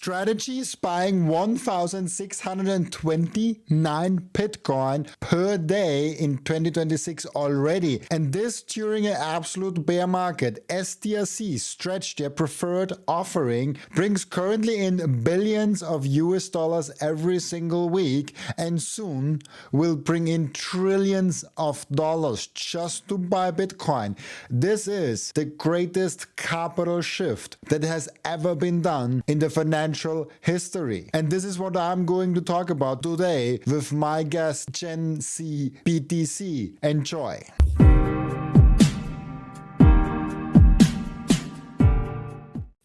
Strategy is buying 1,629 Bitcoin per day in 2026 already. And this during an absolute bear market. STRC stretched their preferred offering, brings currently in billions of US dollars every single week, and soon will bring in trillions of dollars just to buy Bitcoin. This is the greatest capital shift that has ever been done in the financial history. And this is what I'm going to talk about today with my guest Gen Z BTC. Enjoy.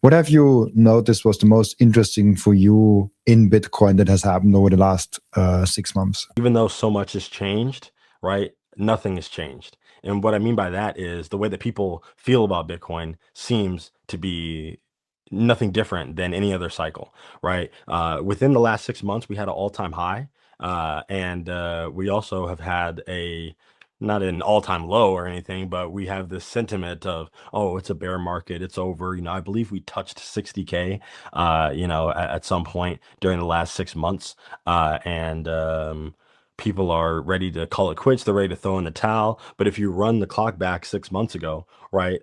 What have you noticed was the most interesting for you in Bitcoin that has happened over the last 6 months? Even though so much has changed, right? Nothing has changed. And what I mean by that is the way that people feel about Bitcoin seems to be nothing different than any other cycle, right? Within the last 6 months, we had an all-time high. And we also have had not an all-time low or anything, but we have this sentiment of, oh, it's a bear market, it's over. I believe we touched 60K, at some point during the last 6 months. People are ready to call it quits. They're ready to throw in the towel. But if you run the clock back 6 months ago, right,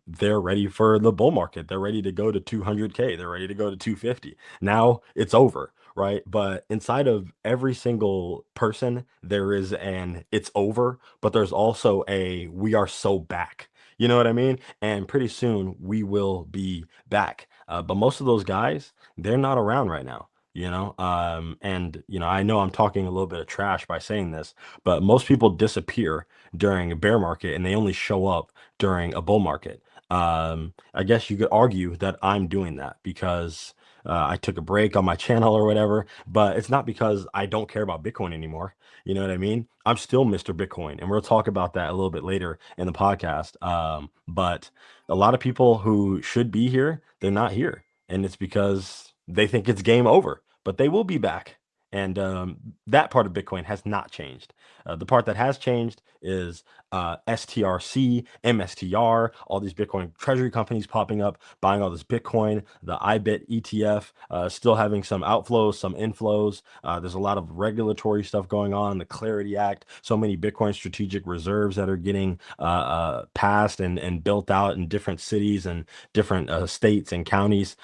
they're ready for the bull market. They're ready to go to 200K. They're ready to go to 250. Now it's over, right? But inside of every single person, there is it's over, but there's also we are so back. You know what I mean? And pretty soon we will be back. But most of those guys, they're not around right now. I know I'm talking a little bit of trash by saying this, but most people disappear during a bear market and they only show up during a bull market. I guess you could argue that I'm doing that because I took a break on my channel or whatever, but it's not because I don't care about Bitcoin anymore. You know what I mean? I'm still Mr. Bitcoin, and we'll talk about that a little bit later in the podcast. But a lot of people who should be here, they're not here, and it's because they think it's game over, but they will be back. And that part of Bitcoin has not changed. The part that has changed is STRC, MSTR, all these Bitcoin treasury companies popping up, buying all this Bitcoin, the IBIT ETF, still having some outflows, some inflows. There's a lot of regulatory stuff going on, the Clarity Act, so many Bitcoin strategic reserves that are getting passed and built out in different cities and different states and counties.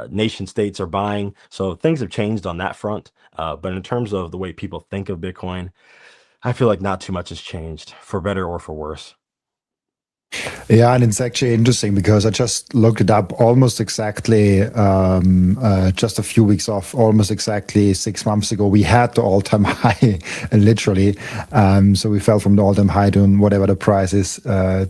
Nation states are buying. So things have changed on that front. But in terms of the way people think of Bitcoin, I feel like not too much has changed, for better or for worse. Yeah, and it's actually interesting because I just looked it up almost exactly, just a few weeks off, almost exactly 6 months ago. We had the all-time high, literally. So we fell from the all-time high to whatever the price is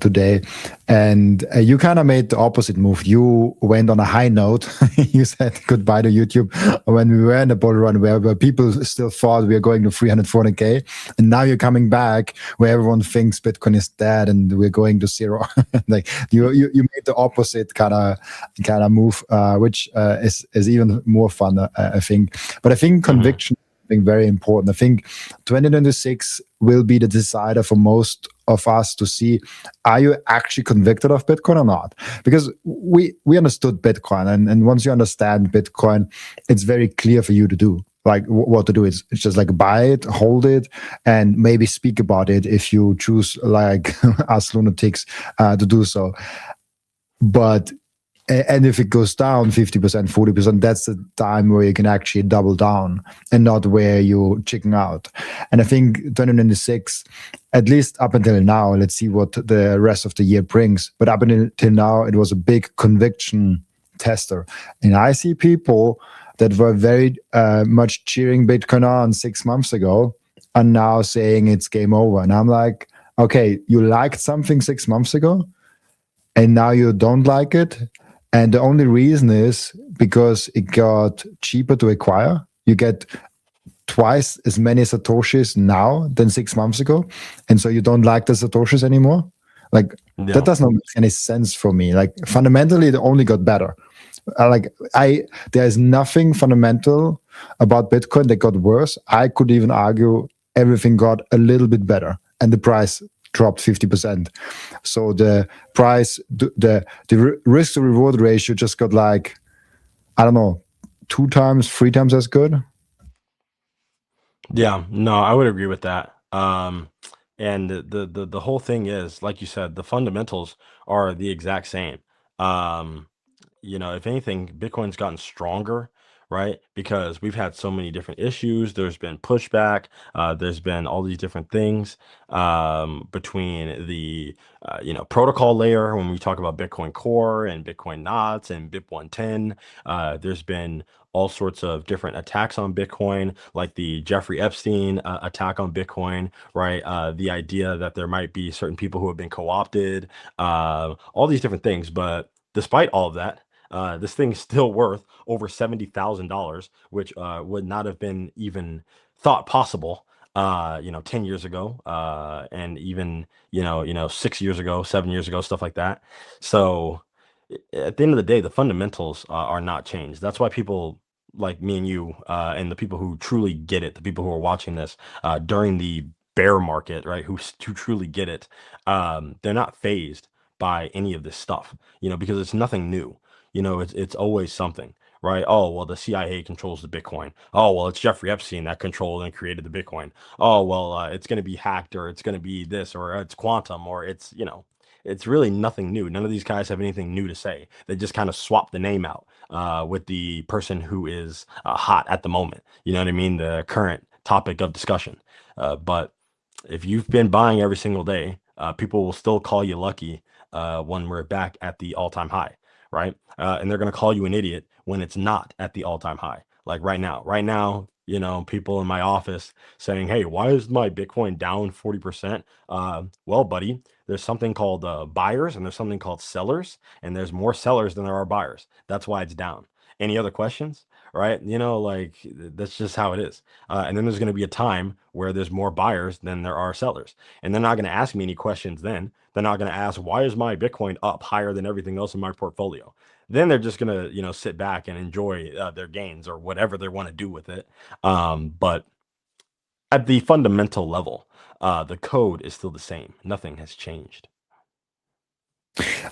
today. And you kind of made the opposite move. You went on a high note. You said goodbye to YouTube when we were in the bull run where people still thought we were going to 340K. And now you're coming back where everyone thinks Bitcoin is dead and we're going to zero. Like you made the opposite kind of move, which is even more fun, I think. But I think conviction is something very important. I think 2026 will be the decider for most of us to see, are you actually convicted of Bitcoin or not? Because we understood Bitcoin, and once you understand Bitcoin, it's very clear for you to do. Like what to do is it's just like buy it, hold it, and maybe speak about it if you choose like us lunatics to do so. And if it goes down 50%, 40%, that's the time where you can actually double down and not where you chicken out. And I think 2026, at least up until now, let's see what the rest of the year brings. But up until now, it was a big conviction tester. And I see people that were very much cheering Bitcoin on 6 months ago are now saying it's game over. And I'm like, okay, you liked something 6 months ago and now you don't like it. And the only reason is because it got cheaper to acquire. You get twice as many Satoshis now than 6 months ago. And so you don't like the Satoshis anymore. Like that does not make any sense for me. Like fundamentally, it only got better. There's nothing fundamental about Bitcoin that got worse. I could even argue everything got a little bit better and the price dropped 50%. So the price, the risk to reward ratio just got like, I don't know, 2 times, 3 times as good? Yeah, no, I would agree with that. And the whole thing is, like you said, the fundamentals are the exact same. Um, if anything, Bitcoin's gotten stronger, right? Because we've had so many different issues. There's been pushback. There's been all these different things between the protocol layer when we talk about Bitcoin Core and Bitcoin Knots and BIP 110. There's been all sorts of different attacks on Bitcoin, like the Jeffrey Epstein attack on Bitcoin, right? The idea that there might be certain people who have been co-opted, all these different things. But despite all of that, this thing is still worth over $70,000, which would not have been even thought possible, 10 years ago, and even 6 years ago, 7 years ago, stuff like that. So at the end of the day, the fundamentals are not changed. That's why people like me and you, and the people who truly get it, the people who are watching this during the bear market, right, who truly get it, they're not phased by any of this stuff, because it's nothing new. It's always something, right? Oh, well, the CIA controls the Bitcoin. Oh, well, it's Jeffrey Epstein that controlled and created the Bitcoin. Oh, well, it's going to be hacked, or it's going to be this, or it's quantum, or it's really nothing new. None of these guys have anything new to say. They just kind of swap the name out with the person who is hot at the moment. You know what I mean? The current topic of discussion. But if you've been buying every single day, people will still call you lucky when we're back at the all-time high, right? And they're going to call you an idiot when it's not at the all-time high. Like right now. Right now, people in my office saying, "Hey, why is my Bitcoin down 40%?" Well, buddy, there's something called buyers and there's something called sellers, and there's more sellers than there are buyers. That's why it's down. Any other questions? Right? Like that's just how it is. And then there's going to be a time where there's more buyers than there are sellers. And they're not going to ask me any questions then. They're not going to ask, why is my Bitcoin up higher than everything else in my portfolio? Then they're just going to, sit back and enjoy their gains or whatever they want to do with it. But at the fundamental level, the code is still the same. Nothing has changed.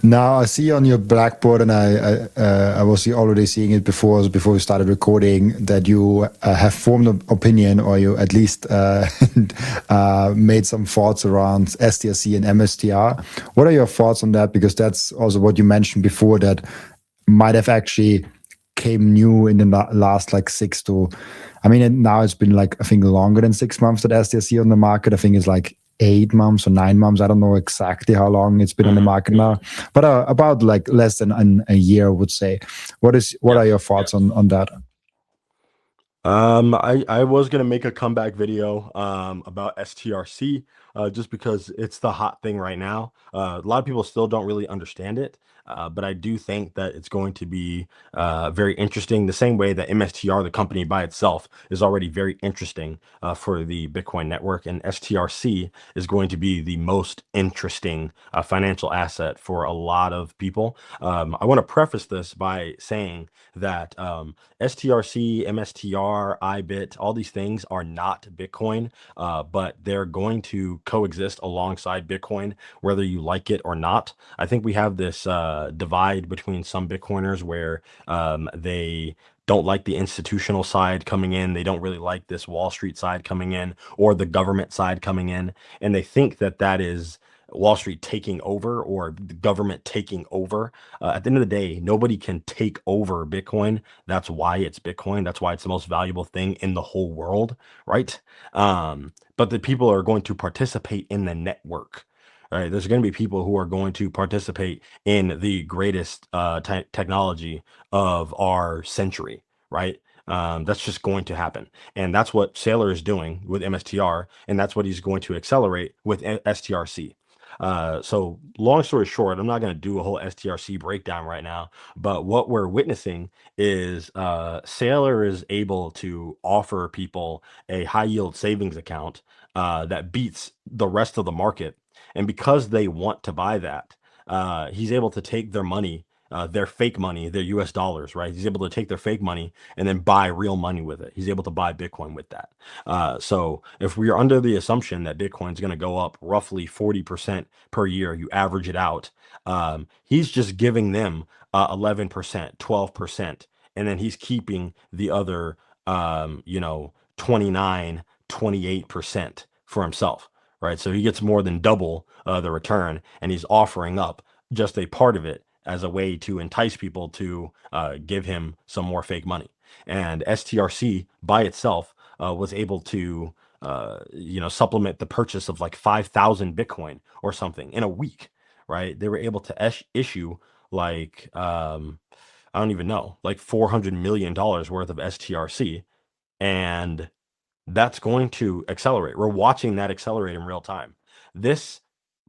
Now I see on your blackboard, and I was already seeing it before we started recording, that you have formed an opinion, or you at least made some thoughts around STRC and MSTR. What are your thoughts on that? Because that's also what you mentioned before, that might have actually came new in the last like now it's been like, I think, longer than 6 months that STRC on the market. I think it's like 8 months or 9 months. I don't know exactly how long it's been on the market now, but about like less than a year, I would say. What are your thoughts on that? I was gonna make a comeback video about STRC just because it's the hot thing right now. A lot of people still don't really understand it, but I do think that it's going to be very interesting. The same way that MSTR, the company by itself, is already very interesting for the Bitcoin network, and STRC is going to be the most interesting financial asset for a lot of people. I want to preface this by saying that STRC, MSTR, IBIT, all these things are not Bitcoin, but they're going to coexist alongside Bitcoin, whether you like it or not. I think we have this divide between some Bitcoiners where they don't like the institutional side coming in. They don't really like this Wall Street side coming in or the government side coming in. And they think that that is Wall Street taking over or the government taking over. At the end of the day, nobody can take over Bitcoin. That's why it's Bitcoin. That's why it's the most valuable thing in the whole world, right? But the people are going to participate in the network. Right? There's going to be people who are going to participate in the greatest technology of our century, right? That's just going to happen. And that's what Seyr is doing with MSTR, and that's what he's going to accelerate with STRC. So long story short, I'm not going to do a whole STRC breakdown right now, but what we're witnessing is Seyr is able to offer people a high yield savings account that beats the rest of the market. And because they want to buy that, he's able to take their money, their fake money, their US dollars, right? He's able to take their fake money and then buy real money with it. He's able to buy Bitcoin with that. So if we are under the assumption that Bitcoin is going to go up roughly 40% per year, you average it out, he's just giving them 11%, 12%. and then he's keeping the other, 29, 28% for himself, right? So he gets more than double the return, and he's offering up just a part of it as a way to entice people to give him some more fake money. And STRC by itself was able to, supplement the purchase of like 5,000 Bitcoin or something in a week, right? They were able to issue like, I don't even know, like $400 million worth of STRC. And that's going to accelerate. We're watching that accelerate in real time. This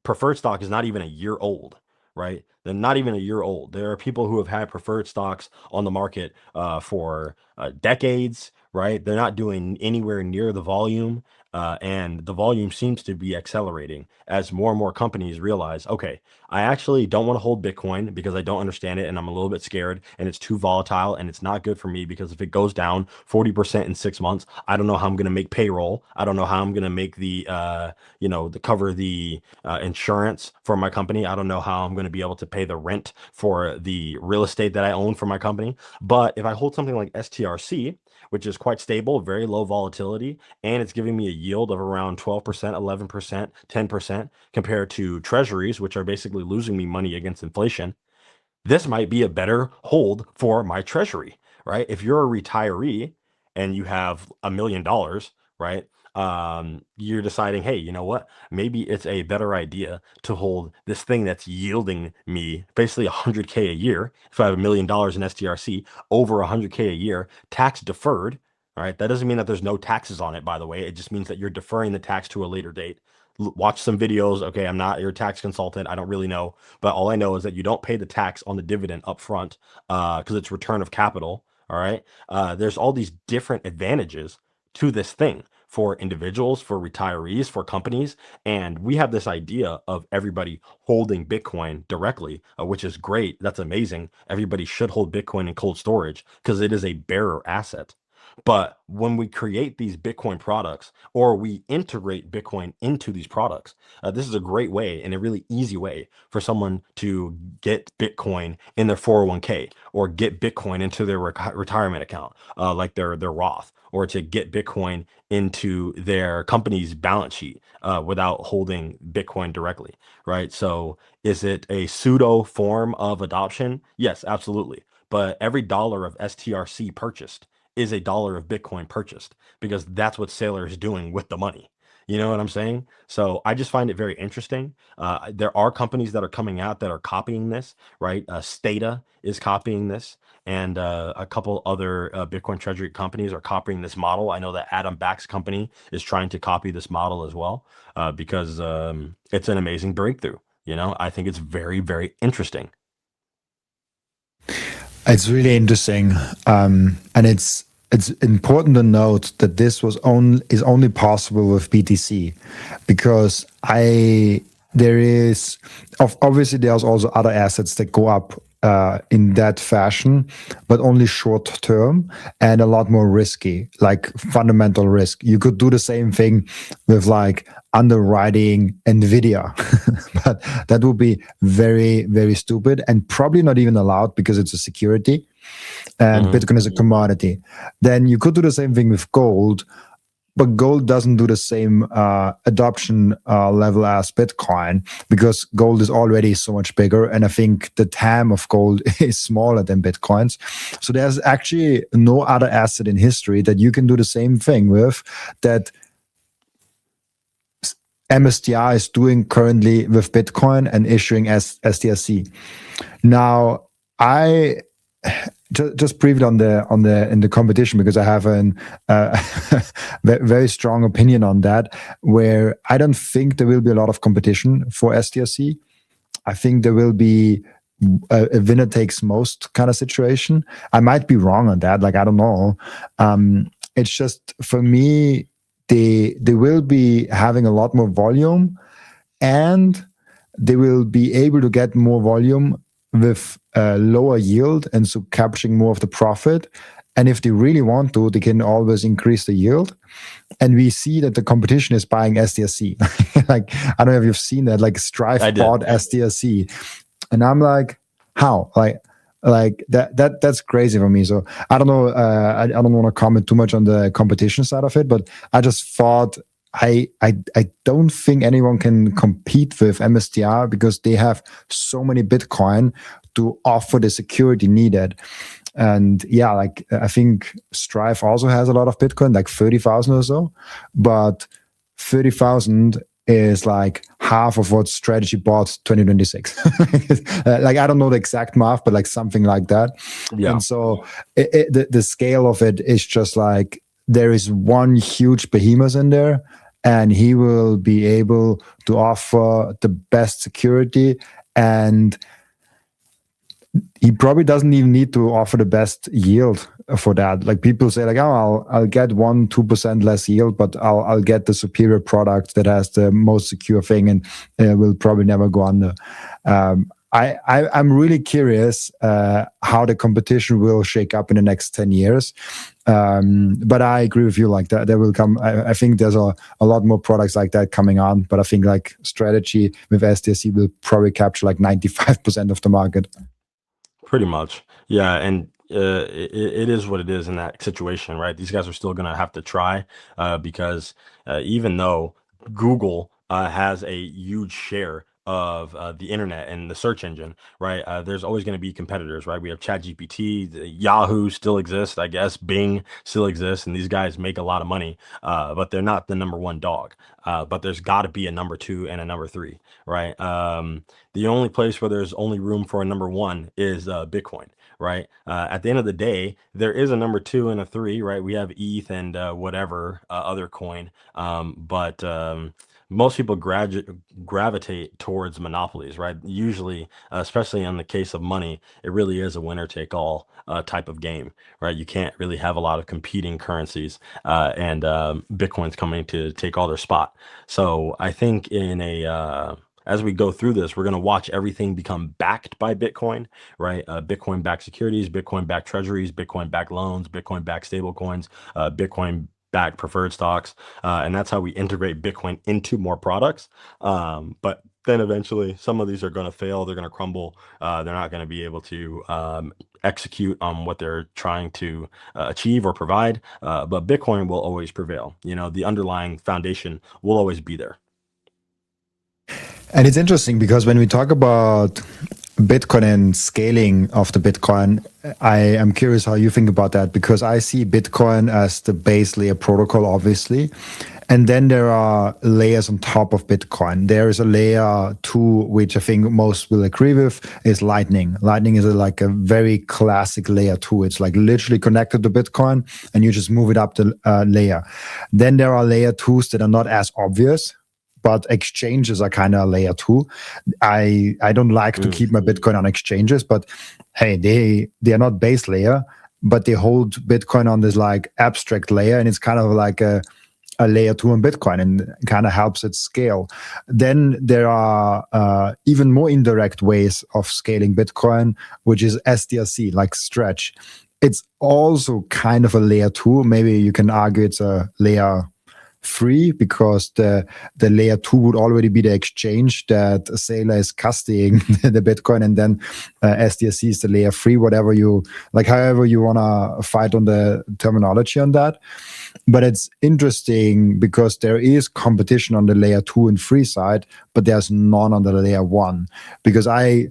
preferred stock is not even a year old, right? They're not even a year old. There are people who have had preferred stocks on the market for decades, right? They're not doing anywhere near the volume. And the volume seems to be accelerating as more and more companies realize, okay, I actually don't want to hold Bitcoin because I don't understand it and I'm a little bit scared and it's too volatile and it's not good for me because if it goes down 40% in 6 months, I don't know how I'm going to make payroll. I don't know how I'm going to make the, the cover the insurance for my company. I don't know how I'm going to be able to pay the rent for the real estate that I own for my company. But if I hold something like STRC, which is quite stable, very low volatility, and it's giving me a yield of around 12%, 11%, 10% compared to treasuries, which are basically losing me money against inflation, this might be a better hold for my treasury, right? If you're a retiree and you have $1 million, right? You're deciding, hey, you know what? Maybe it's a better idea to hold this thing that's yielding me basically 100K a year. If I have $1 million in STRC, over 100K a year, tax deferred, right? That doesn't mean that there's no taxes on it, by the way. It just means that you're deferring the tax to a later date. Watch some videos. Okay, I'm not your tax consultant. I don't really know, but all I know is that you don't pay the tax on the dividend up front because it's return of capital. All right. There's all these different advantages to this thing for individuals, for retirees, for companies. And we have this idea of everybody holding Bitcoin directly, which is great. That's amazing. Everybody should hold Bitcoin in cold storage because it is a bearer asset. But when we create these Bitcoin products or we integrate Bitcoin into these products, this is a great way and a really easy way for someone to get Bitcoin in their 401k or get Bitcoin into their retirement account, like their Roth, or to get Bitcoin into their company's balance sheet without holding Bitcoin directly, right? So is it a pseudo form of adoption? Yes, absolutely. But every dollar of STRC purchased is a dollar of Bitcoin purchased because that's what Seyr is doing with the money. You know what I'm saying? So I just find it very interesting. There are companies that are coming out that are copying this, right? Stata is copying this, and a couple other Bitcoin treasury companies are copying this model. I know that Adam Back's company is trying to copy this model as well because it's an amazing breakthrough. I think it's very, very interesting. It's really interesting, and it's important to note that this is only possible with BTC, because obviously there's also other assets that go up in that fashion, but only short term and a lot more risky, like fundamental risk. You could do the same thing with like underwriting Nvidia, but that would be very, very stupid and probably not even allowed because it's a security and Bitcoin is a commodity. Then you could do the same thing with gold, but gold doesn't do the same adoption level as Bitcoin because gold is already so much bigger. And I think the TAM of gold is smaller than Bitcoin's. So there's actually no other asset in history that you can do the same thing with that MSTR is doing currently with Bitcoin and issuing STRC. Now, I just briefly in the competition, because I have a very strong opinion on that, where I don't think there will be a lot of competition for STRC. I think there will be a winner takes most kind of situation. I might be wrong on that. Like, I don't know. It's just, for me, they will be having a lot more volume, and they will be able to get more volume with lower yield, and so capturing more of the profit. And if they really want to, they can always increase the yield. And we see that the competition is buying STRC. Like, I don't know if you've seen that, like Stripe bought STRC. And I'm like, how? Like, Like that's crazy for me. So I don't know. I don't want to comment too much on the competition side of it, but I just thought I don't think anyone can compete with MSTR because they have so many Bitcoin to offer the security needed. And yeah, like I think Strive also has a lot of Bitcoin, like 30,000 or so, but 30,000 is like half of what Strategy bought 2026. Like I don't know the exact math, but like something like that. Yeah. And so the scale of it is just like there is one huge behemoth in there, and he will be able to offer the best security, and he probably doesn't even need to offer the best yield for that. Like people say, like, oh, I'll get 1-2% less yield, but I'll get the superior product that has the most secure thing, and will probably never go under. I'm really curious how the competition will shake up in the next 10 years. But I agree with you, like that there will come, I think there's a lot more products like that coming on, but I think like Strategy with STRC will probably capture like 95% of the market. Pretty much. Yeah, and it is what it is in that situation, right? These guys are still gonna have to try because even though Google has a huge share of the internet and the search engine, right? There's always going to be competitors, right? We have ChatGPT, Yahoo still exists, I guess, Bing still exists, and these guys make a lot of money, but they're not the number one dog. But there's got to be a number two and a number three, right? The only place where there's only room for a number one is Bitcoin, right? At the end of the day, there is a number two and a three, right? We have ETH and whatever other coin, but most people gravitate towards monopolies, right? Usually, especially in the case of money, it really is a winner take all type of game, right? You can't really have a lot of competing currencies, and Bitcoin's coming to take all their spot. So I think in a as we go through this, we're going to watch everything become backed by Bitcoin, right? Bitcoin backed securities, Bitcoin backed treasuries, Bitcoin backed loans, Bitcoin backed stable coins, Bitcoin backed preferred stocks. And that's how we integrate Bitcoin into more products. But then eventually some of these are going to fail. They're going to crumble. They're not going to be able to execute on what they're trying to achieve or provide. But Bitcoin will always prevail. You know, the underlying foundation will always be there. And it's interesting because when we talk about Bitcoin and scaling of the Bitcoin, I am curious how you think about that, because I see Bitcoin as the base layer protocol, obviously. And then there are layers on top of Bitcoin. There is a layer two, which I think most will agree with, is Lightning. Lightning is like a very classic layer two. It's like literally connected to Bitcoin, and you just move it up the layer. Then there are layer twos that are not as obvious, but exchanges are kind of layer two. I don't like to keep my Bitcoin on exchanges, but hey, they are not base layer, but they hold Bitcoin on this like abstract layer, and it's kind of like a layer two on Bitcoin, and kind of helps it scale. Then there are even more indirect ways of scaling Bitcoin, which is STRC, like Stretch. It's also kind of a layer two. Maybe you can argue it's a layer three, because the layer two would already be the exchange that Seyr is custodying the Bitcoin, and then STRC is the layer three, whatever you like, however you want to fight on the terminology on that. But it's interesting because there is competition on the layer two and three side, but there's none on the layer one. Because I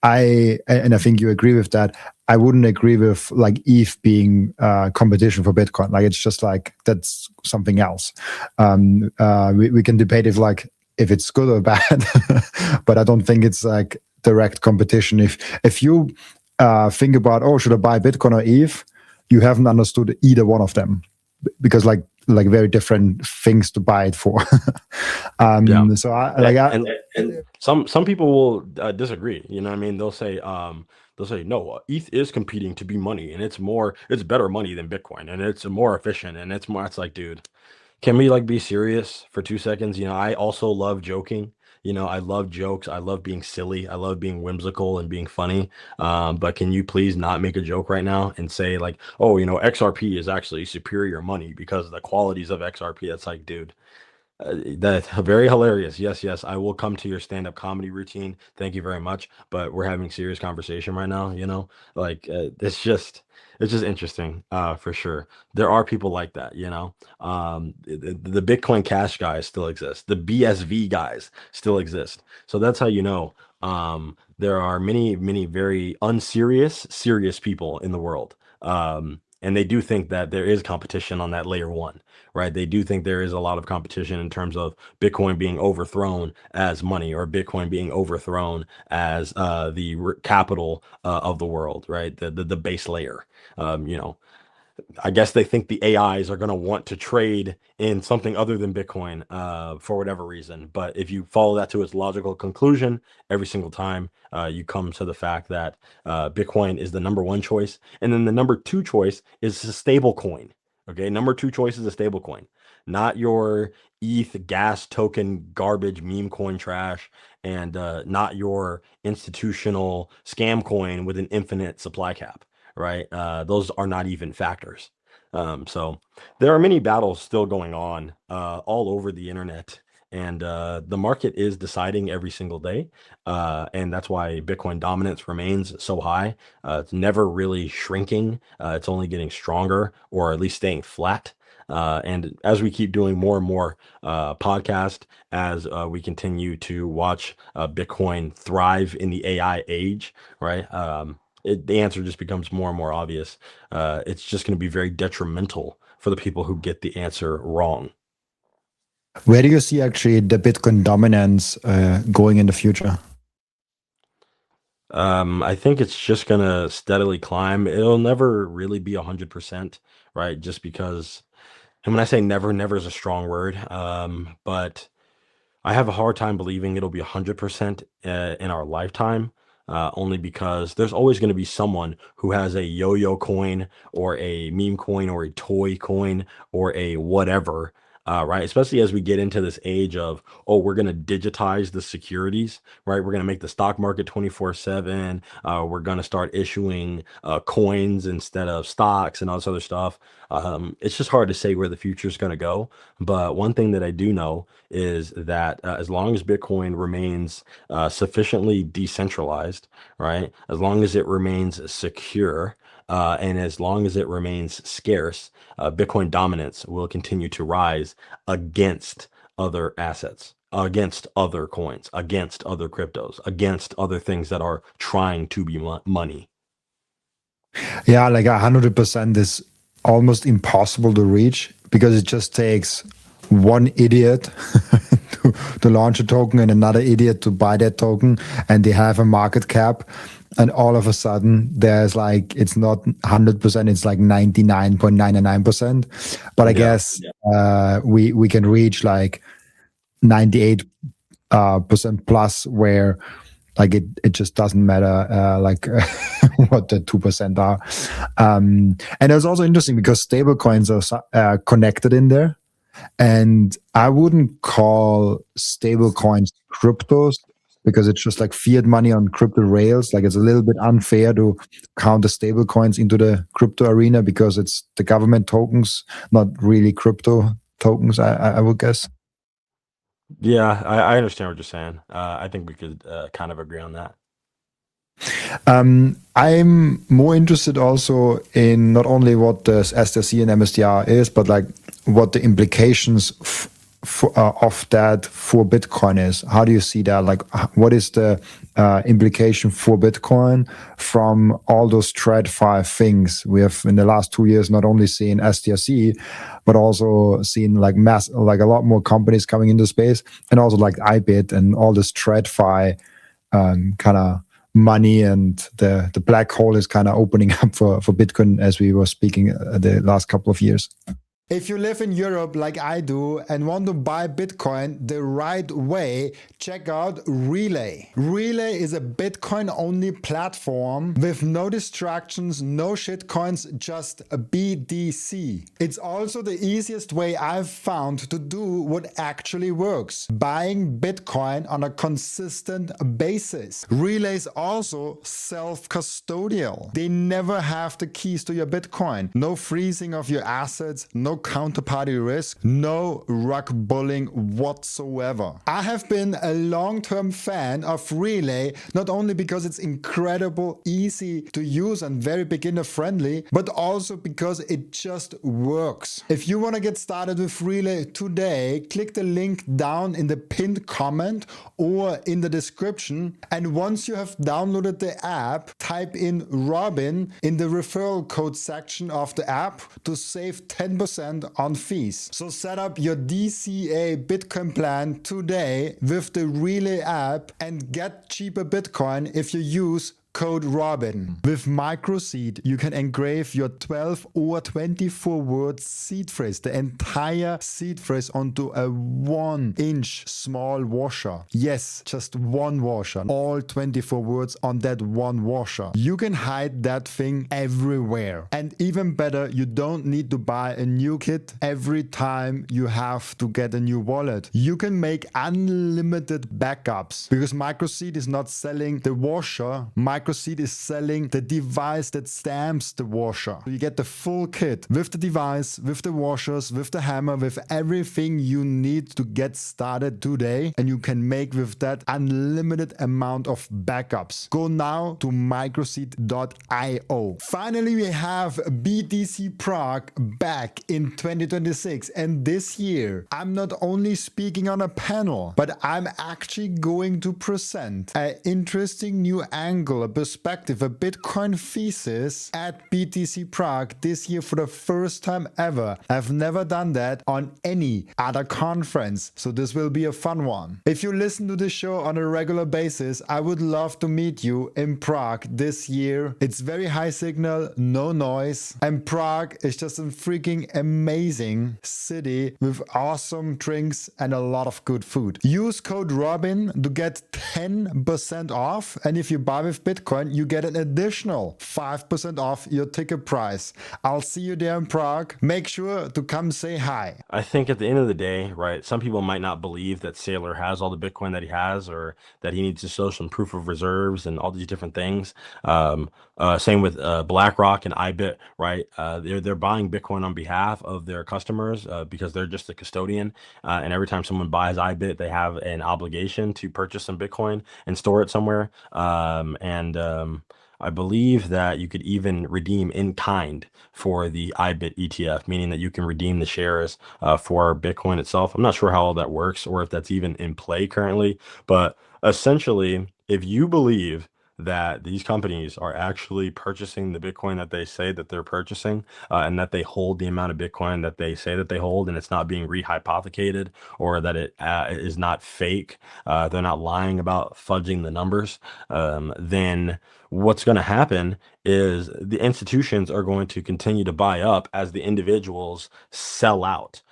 think you agree with that. I wouldn't agree with like ETH being competition for Bitcoin. Like it's just like that's something else. We can debate if it's good or bad, but I don't think it's like direct competition. If you think about, oh, should I buy Bitcoin or ETH, you haven't understood either one of them, because like very different things to buy it for. Yeah. So and some people will disagree. You know what I mean? They'll say no, ETH is competing to be money, and it's better money than Bitcoin, and it's more efficient, and it's more. It's like, dude, can we like be serious for 2 seconds? You know, I also love joking. You know, I love jokes. I love being silly. I love being whimsical and being funny. But can you please not make a joke right now and say like, oh, you know, XRP is actually superior money because of the qualities of XRP? That's like, dude, That's very hilarious. Yes, yes. I will come to your stand-up comedy routine. Thank you very much. But we're having serious conversation right now, like it's just interesting, for sure. There are people like that, the Bitcoin Cash guys still exist. The BSV guys still exist. So that's how there are many, many very unserious, serious people in the world. And they do think that there is competition on that layer one, right? They do think there is a lot of competition in terms of Bitcoin being overthrown as money or Bitcoin being overthrown as the capital of the world, right? The base layer. You know, I guess they think the AIs are going to want to trade in something other than Bitcoin for whatever reason. But if you follow that to its logical conclusion, every single time you come to the fact that Bitcoin is the number one choice. And then the number two choice is a stable coin. Okay. Number two choice is a stable coin, not your ETH gas token garbage meme coin trash, and not your institutional scam coin with an infinite supply cap, right? Those are not even factors. So there are many battles still going on all over the internet, and the market is deciding every single day. And that's why Bitcoin dominance remains so high. It's never really shrinking. It's only getting stronger, or at least staying flat. And as we keep doing more and more podcast, as we continue to watch Bitcoin thrive in the AI age, right? The answer just becomes more and more obvious. It's just going to be very detrimental for the people who get the answer wrong. Where do you see actually the Bitcoin dominance going in the future? I think it's just going to steadily climb. It'll never really be 100%, right? Just because, and when I say never, never is a strong word. But I have a hard time believing it'll be 100% in our lifetime, only because there's always going to be someone who has a yo-yo coin or a meme coin or a toy coin or a whatever, right? Especially as we get into this age of, oh, we're going to digitize the securities, right? We're going to make the stock market 24/7. We're going to start issuing coins instead of stocks and all this other stuff. It's just hard to say where the future is going to go. But one thing that I do know is that as long as Bitcoin remains sufficiently decentralized, right? As long as it remains secure, and as long as it remains scarce, Bitcoin dominance will continue to rise against other assets, against other coins, against other cryptos, against other things that are trying to be money. Yeah, like 100% is almost impossible to reach because it just takes one idiot to launch a token and another idiot to buy that token, and they have a market cap. And all of a sudden, there's like, it's not 100%, it's like 99.99%. But I guess we can reach like 98% plus, where like it just doesn't matter like what the 2% are. And it's also interesting because stable coins are connected in there. And I wouldn't call stable coins cryptos because it's just like fiat money on crypto rails. Like it's a little bit unfair to count the stable coins into the crypto arena because it's the government tokens, not really crypto tokens, I would guess. Yeah, I understand what you're saying. I think we could kind of agree on that. I'm more interested also in not only what the STRC and MSTR is, but like what the implications of that for Bitcoin is. How do you see that? Like, what is the implication for Bitcoin from all those TradFi things we have in the last 2 years? Not only seen STRC, but also seen like like a lot more companies coming into space, and also like IBIT and all this TradFi kind of money, and the black hole is kind of opening up for Bitcoin, as we were speaking the last couple of years. If you live in Europe like I do and want to buy Bitcoin the right way, check out Relai. Relai is a Bitcoin-only platform with no distractions, no shitcoins, just a BTC. It's also the easiest way I've found to do what actually works: buying Bitcoin on a consistent basis. Relai is also self-custodial. They never have the keys to your Bitcoin. No freezing of your assets, no counterparty risk, no rug bullying whatsoever. I have been a long-term fan of Relai, not only because it's incredible, easy to use and very beginner friendly, but also because it just works. If you want to get started with Relai today, click the link down in the pinned comment or in the description. And once you have downloaded the app, type in Robin in the referral code section of the app to save 10% on fees. So set up your DCA Bitcoin plan today with the Relai app and get cheaper Bitcoin if you use code Robin. With Microseed, you can engrave your 12 or 24 word seed phrase, the entire seed phrase, onto a 1-inch small washer. Yes, just one washer. All 24 words on that one washer. You can hide that thing everywhere. And even better, you don't need to buy a new kit every time you have to get a new wallet. You can make unlimited backups because Microseed is not selling the washer. Microseed is selling the device that stamps the washer. So you get the full kit with the device, with the washers, with the hammer, with everything you need to get started today. And you can make with that unlimited amount of backups. Go now to microseed.io. Finally, we have BTC Prague back in 2026. And this year, I'm not only speaking on a panel, but I'm actually going to present an interesting new angle, a perspective, a Bitcoin thesis at BTC Prague this year for the first time ever. I've never done that on any other conference, so this will be a fun one. If you listen to this show on a regular basis, I would love to meet you in Prague this year. It's very high signal, no noise, and Prague is just a freaking amazing city with awesome drinks and a lot of good food. Use code Robin to get 10% off, and if you buy with Bitcoin, you get an additional 5% off your ticket price. I'll see you there in Prague. Make sure to come say hi. I think at the end of the day, right, some people might not believe that Seyr has all the Bitcoin that he has, or that he needs to show some proof of reserves and all these different things. Same with BlackRock and IBIT, right? They're buying Bitcoin on behalf of their customers because they're just a custodian. And every time someone buys IBIT, they have an obligation to purchase some Bitcoin and store it somewhere. I believe that you could even redeem in kind for the IBIT ETF, meaning that you can redeem the shares for Bitcoin itself. I'm not sure how all that works or if that's even in play currently, but essentially, if you believe that these companies are actually purchasing the Bitcoin that they say that they're purchasing, and that they hold the amount of Bitcoin that they say that they hold, and it's not being rehypothecated, or that it is not fake, they're not lying about fudging the numbers, then what's going to happen is the institutions are going to continue to buy up as the individuals sell out.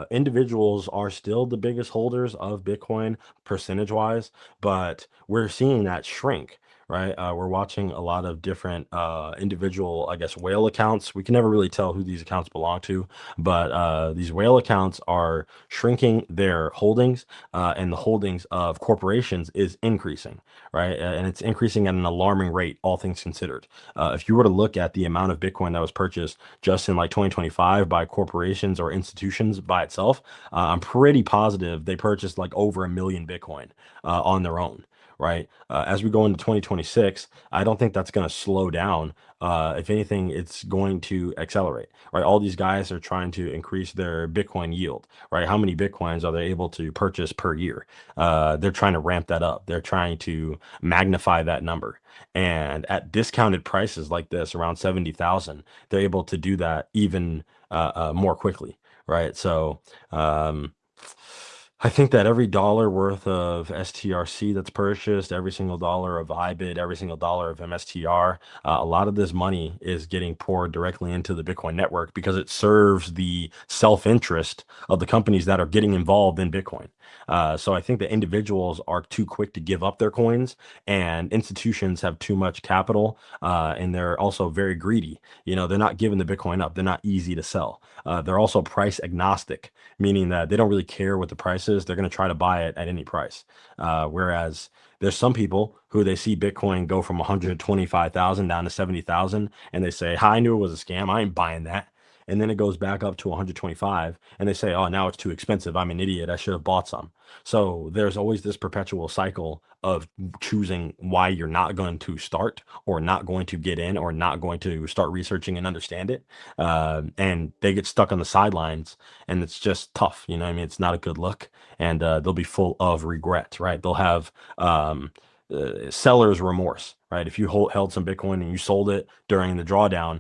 Individuals are still the biggest holders of Bitcoin percentage wise, but we're seeing that shrink. Right. We're watching a lot of different individual, I guess, whale accounts. We can never really tell who these accounts belong to, but these whale accounts are shrinking their holdings, and the holdings of corporations is increasing. Right. And it's increasing at an alarming rate, all things considered. If you were to look at the amount of Bitcoin that was purchased just in like 2025 by corporations or institutions by itself, I'm pretty positive they purchased like over 1 million Bitcoin on their own. Right. As we go into 2026, I don't think that's going to slow down. If anything, it's going to accelerate. Right. All these guys are trying to increase their Bitcoin yield. Right. How many Bitcoins are they able to purchase per year? They're trying to ramp that up. They're trying to magnify that number. And at discounted prices like this, around 70,000, they're able to do that even more quickly. Right. So, I think that every dollar worth of STRC that's purchased, every single dollar of IBIT, every single dollar of MSTR, a lot of this money is getting poured directly into the Bitcoin network because it serves the self-interest of the companies that are getting involved in Bitcoin. So I think that individuals are too quick to give up their coins, and institutions have too much capital, and they're also very greedy. They're not giving the Bitcoin up. They're not easy to sell. They're also price agnostic, meaning that they don't really care what the price is. They're going to try to buy it at any price. Whereas there's some people who they see Bitcoin go from 125,000 down to 70,000, and they say, "Hi, I knew it was a scam. I ain't buying that." and then it goes back up to 125, and they say, oh, now it's too expensive, I'm an idiot, I should have bought some. So there's always this perpetual cycle of choosing why you're not going to start, or not going to get in, or not going to start researching and understand it. And they get stuck on the sidelines, and it's just tough. You know what I mean? It's not a good look, and they'll be full of regret, right? They'll have seller's remorse, right? If you held some Bitcoin and you sold it during the drawdown,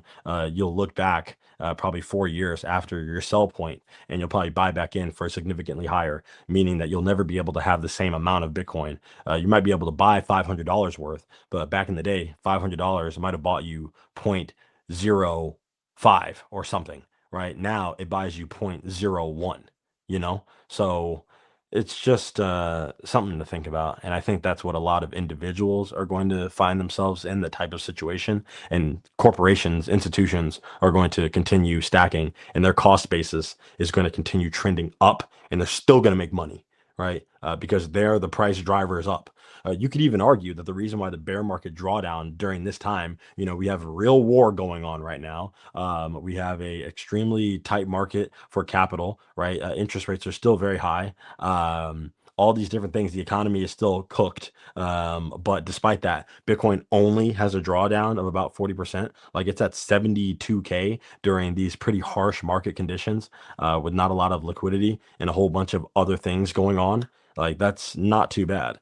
you'll look back probably 4 years after your sell point, and you'll probably buy back in for significantly higher, meaning that you'll never be able to have the same amount of Bitcoin. You might be able to buy $500 worth, but back in the day, $500 might have bought you 0.05 or something. Right now, it buys you 0.01. So it's just something to think about. And I think that's what a lot of individuals are going to find themselves in, the type of situation. And corporations, institutions are going to continue stacking, and their cost basis is going to continue trending up, and they're still going to make money, right? Because the price driver is up. You could even argue that the reason why the bear market drawdown during this time, we have a real war going on right now. We have a extremely tight market for capital, right? Interest rates are still very high. All these different things, the economy is still cooked. But despite that, Bitcoin only has a drawdown of about 40%. Like, it's at 72K during these pretty harsh market conditions, with not a lot of liquidity and a whole bunch of other things going on. Like, that's not too bad.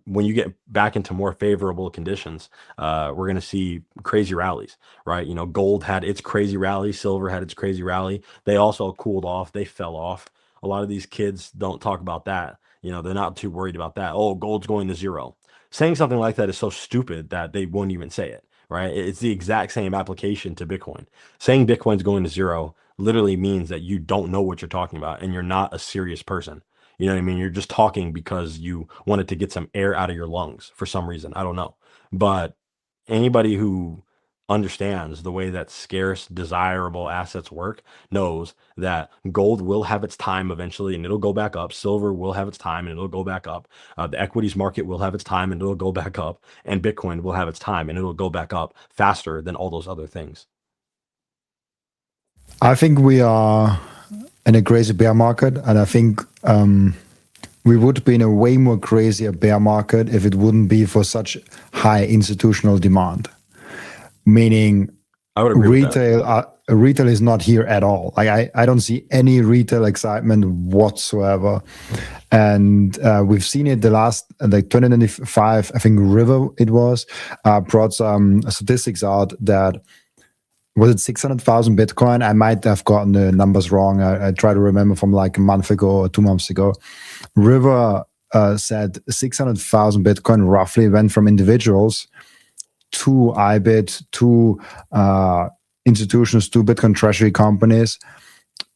When you get back into more favorable conditions, we're going to see crazy rallies, right? Gold had its crazy rally, silver had its crazy rally. They also cooled off, they fell off. A lot of these kids don't talk about that. They're not too worried about that. Oh, gold's going to zero. Saying something like that is so stupid that they won't even say it, right? It's the exact same application to Bitcoin. Saying Bitcoin's going to zero literally means that you don't know what you're talking about, and you're not a serious person. You know what I mean? You're just talking because you wanted to get some air out of your lungs for some reason. I don't know. But anybody who understands the way that scarce, desirable assets work knows that gold will have its time eventually, and it'll go back up. Silver will have its time, and it'll go back up. The equities market will have its time, and it'll go back up. And Bitcoin will have its time, and it'll go back up faster than all those other things. I think we are in a crazy bear market, and I think we would be in a way more crazier bear market if it wouldn't be for such high institutional demand. Meaning, I would agree with that. Retail is not here at all. Like, I don't see any retail excitement whatsoever. And we've seen it the last, like 2025, I think River it was, brought some statistics out that, was it 600,000 Bitcoin? I might have gotten the numbers wrong. I try to remember from like a month ago or 2 months ago. River said 600,000 Bitcoin roughly went from individuals to IBIT, to institutions, to Bitcoin treasury companies.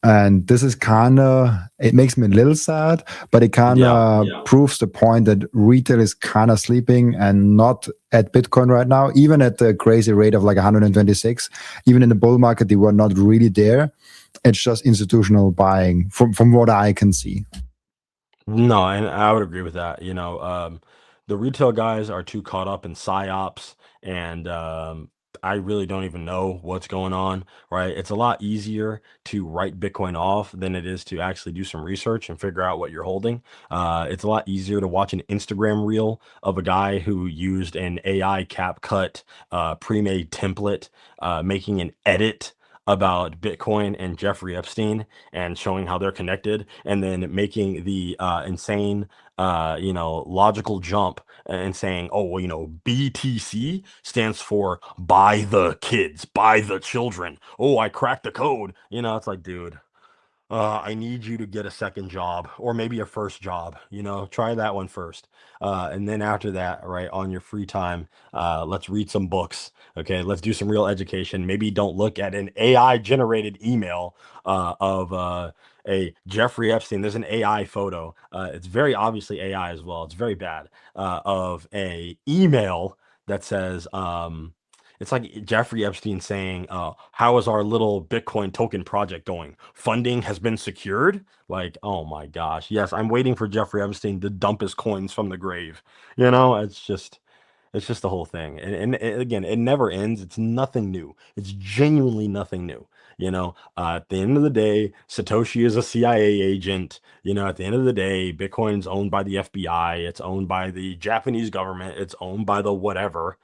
And this is it makes me a little sad, but it proves the point that retail is kind of sleeping and not at Bitcoin right now, even at the crazy rate of like 126. Even in the bull market, they were not really there. It's just institutional buying from what I can see. No, and I would agree with that. The retail guys are too caught up in psyops, and I really don't even know what's going on, right? It's a lot easier to write Bitcoin off than it is to actually do some research and figure out what you're holding. It's a lot easier to watch an Instagram reel of a guy who used an AI CapCut pre-made template, making an edit about Bitcoin and Jeffrey Epstein, and showing how they're connected, and then making the insane, logical jump and saying, oh, well, BTC stands for buy the kids, buy the children. Oh, I cracked the code. It's like, dude, I need you to get a second job, or maybe a first job. Try that one first. And then after that, right, on your free time, let's read some books. Okay, let's do some real education. Maybe don't look at an AI generated email of a Jeffrey Epstein. There's an AI photo. It's very obviously AI as well. It's very bad, of a email that says, it's like Jeffrey Epstein saying, how is our little Bitcoin token project going? Funding has been secured. Like, oh my gosh. Yes, I'm waiting for Jeffrey Epstein to dump his coins from the grave. It's just the whole thing. And again, it never ends. It's nothing new. It's genuinely nothing new. At the end of the day, Satoshi is a CIA agent. At the end of the day, Bitcoin's owned by the FBI. It's owned by the Japanese government. It's owned by the whatever.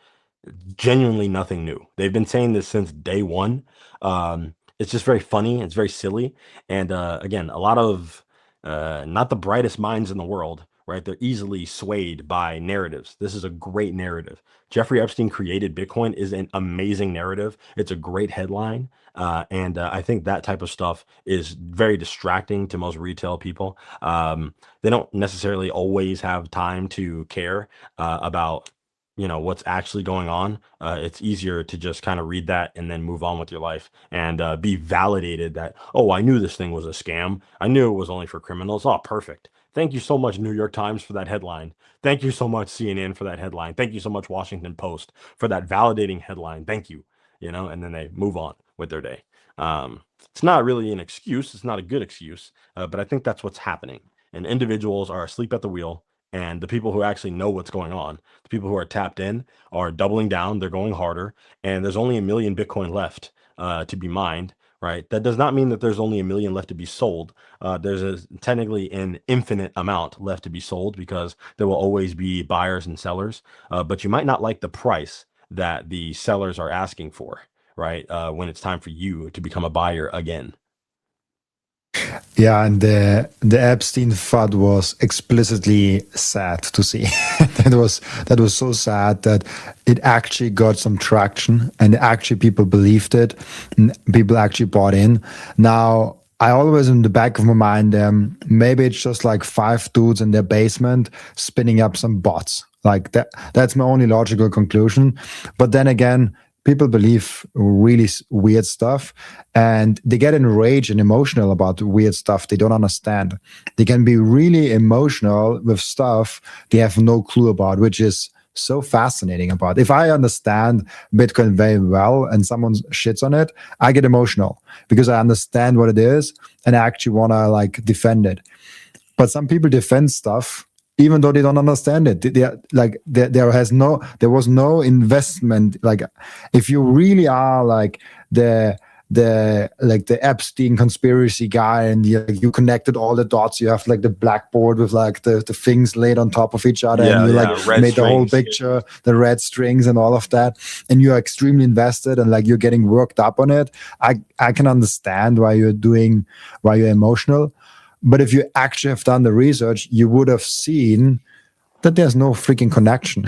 Genuinely nothing new. They've been saying this since day one. It's just very funny. It's very silly. And again, a lot of not the brightest minds in the world, right? They're easily swayed by narratives. This is a great narrative. Jeffrey Epstein created Bitcoin is an amazing narrative. It's a great headline. And I think that type of stuff is very distracting to most retail people. They don't necessarily always have time to care about what's actually going on. It's easier to just kind of read that and then move on with your life and be validated that, oh, I knew this thing was a scam. I knew it was only for criminals. Oh, perfect. Thank you so much, New York Times, for that headline. Thank you so much, CNN, for that headline. Thank you so much, Washington Post, for that validating headline. Thank you. And then they move on with their day. It's not really an excuse. It's not a good excuse, but I think that's what's happening. And individuals are asleep at the wheel. And the people who actually know what's going on, the people who are tapped in, are doubling down. They're going harder. And there's only 1 million Bitcoin left to be mined, right? That does not mean that there's only 1 million left to be sold. There's technically an infinite amount left to be sold because there will always be buyers and sellers. But you might not like the price that the sellers are asking for, right? When it's time for you to become a buyer again. Yeah, and the Epstein FUD was explicitly sad to see. that was so sad that it actually got some traction, and actually people believed it, and people actually bought in. Now, I always in the back of my mind, maybe it's just like 5 dudes in their basement spinning up some bots. Like that. That's my only logical conclusion. But then again, people believe really weird stuff, and they get enraged and emotional about weird stuff they don't understand. They can be really emotional with stuff they have no clue about, which is so fascinating about. If I understand Bitcoin very well and someone shits on it, I get emotional because I understand what it is and I actually want to defend it. But some people defend stuff even though they don't understand it. There was no investment. Like, if you really are the Epstein conspiracy guy and you connected all the dots, you have the blackboard with the things laid on top of each other, and you made the whole picture, the red strings and all of that, and you are extremely invested and you're getting worked up on it. I can understand why you're emotional. But if you actually have done the research, you would have seen that there's no freaking connection.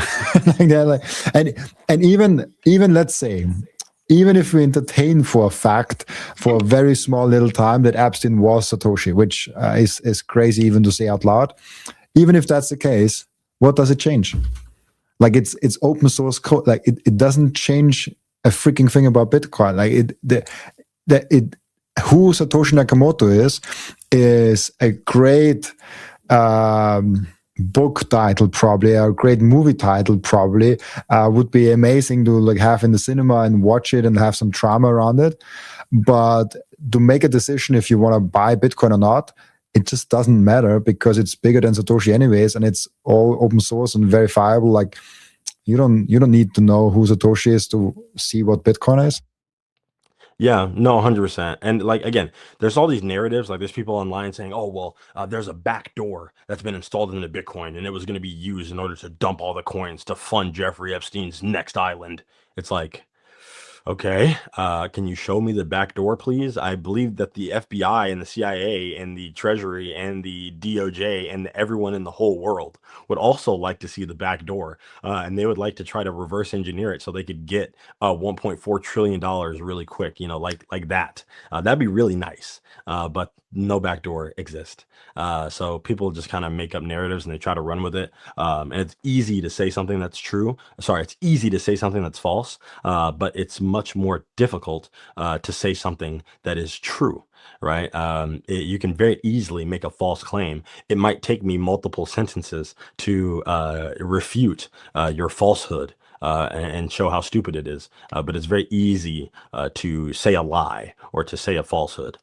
And even let's say, even if we entertain for a fact, for a very small little time, that Epstein was Satoshi, which is crazy even to say out loud. Even if that's the case, what does it change? It's open source code. It doesn't change a freaking thing about Bitcoin. Who Satoshi Nakamoto is a great book title, probably, or a great movie title, probably. Would be amazing to have in the cinema and watch it and have some drama around it. But to make a decision if you want to buy Bitcoin or not, it just doesn't matter, because it's bigger than Satoshi anyways, and it's all open source and verifiable. You don't need to know who Satoshi is to see what Bitcoin is. Yeah, no, 100%. And again, there's all these narratives. There's people online saying, oh, well, there's a back door that's been installed into Bitcoin and it was going to be used in order to dump all the coins to fund Jeffrey Epstein's next island. It's okay, can you show me the back door, please? I believe that the FBI and the CIA and the Treasury and the DOJ and everyone in the whole world would also like to see the back door, and they would like to try to reverse engineer it so they could get $1.4 trillion really quick, like that. That'd be really nice, but no back door exists. So people just kind of make up narratives and they try to run with it. And it's easy to say something that's true. Sorry, it's easy to say something that's false, but it's much more difficult to say something that is true, right? You can very easily make a false claim. It might take me multiple sentences to refute your falsehood and show how stupid it is. But it's very easy to say a lie or to say a falsehood.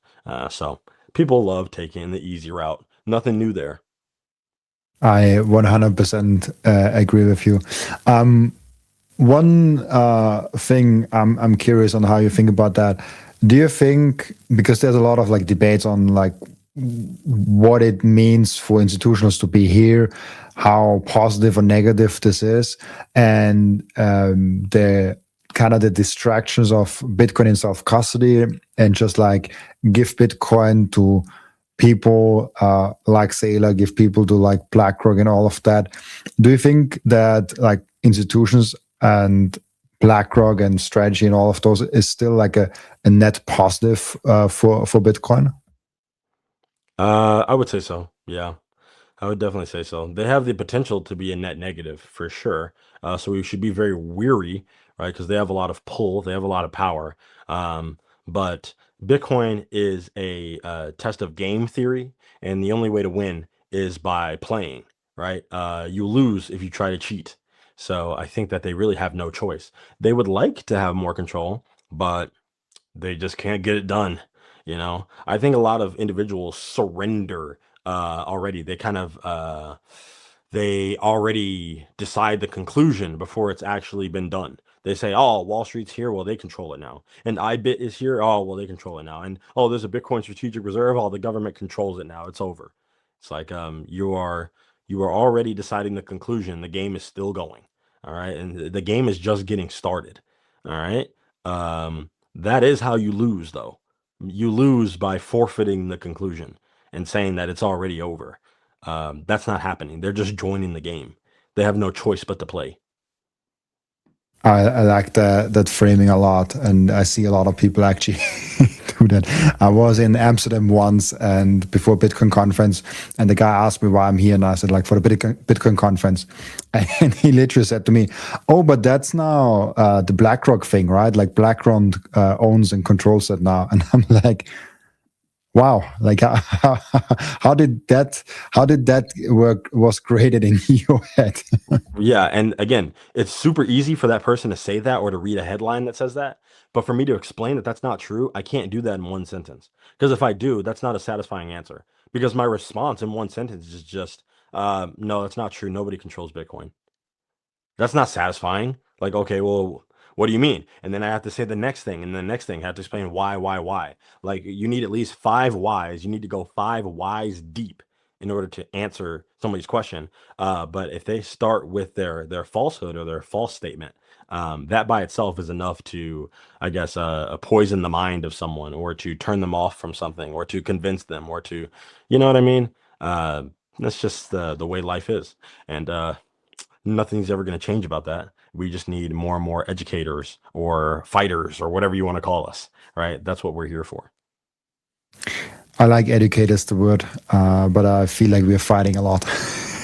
So people love taking the easy route. Nothing new there. I 100% agree with you. One thing I'm curious on how you think about that. Do you think, because there's a lot of like debates on like what it means for institutionals to be here, how positive or negative this is, and the kind of the distractions of Bitcoin in self-custody, and just like give Bitcoin to people like Seyr, give people to like BlackRock and all of that. Do you think that like institutions and BlackRock and strategy and all of those is still like a net positive for Bitcoin? I would say so. Yeah. I would definitely say so. They have the potential to be a net negative for sure. So we should be very weary, right? Because they have a lot of pull, they have a lot of power. But Bitcoin is a test of game theory, and the only way to win is by playing, right? You lose if you try to cheat. So I think that they really have no choice. They would like to have more control, but they just can't get it done. I think a lot of individuals surrender already. They already decide the conclusion before it's actually been done. They say, "Oh, Wall Street's here, well, they control it now." And IBIT is here, "Oh, well, they control it now." And, "Oh, there's a Bitcoin strategic reserve, oh, the government controls it now. It's over." It's like you are already deciding the conclusion. The game is still going. All right, and the game is just getting started. All right. That is how you lose, though. You lose by forfeiting the conclusion and saying that it's already over. That's not happening. They're just joining the game. They have no choice but to play. I like that framing a lot, and I see a lot of people actually do that. I was in Amsterdam once, and before Bitcoin conference, and the guy asked me why I'm here, and I said like for the Bitcoin conference, and he literally said to me, "Oh, but that's now the BlackRock thing, right? Like BlackRock owns and controls that now." And I'm like, wow, like how did that work was created in your head? Yeah, and again, it's super easy for that person to say that or to read a headline that says that. But for me to explain that that's not true, I can't do that in one sentence. Because if I do, that's not a satisfying answer. Because my response in one sentence is just, no, that's not true. Nobody controls Bitcoin. That's not satisfying. Like, okay, well, what do you mean? And then I have to say the next thing, and the next thing I have to explain why. Like, you need at least 5 whys. You need to go 5 whys deep in order to answer somebody's question. But if they start with their falsehood or their false statement, that by itself is enough to, I guess, poison the mind of someone, or to turn them off from something, or to convince them, or to, you know what I mean? That's just the way life is, and nothing's ever going to change about that. We just need more and more educators or fighters or whatever you want to call us, right? That's what we're here for. I like educate as the word, but I feel like we're fighting a lot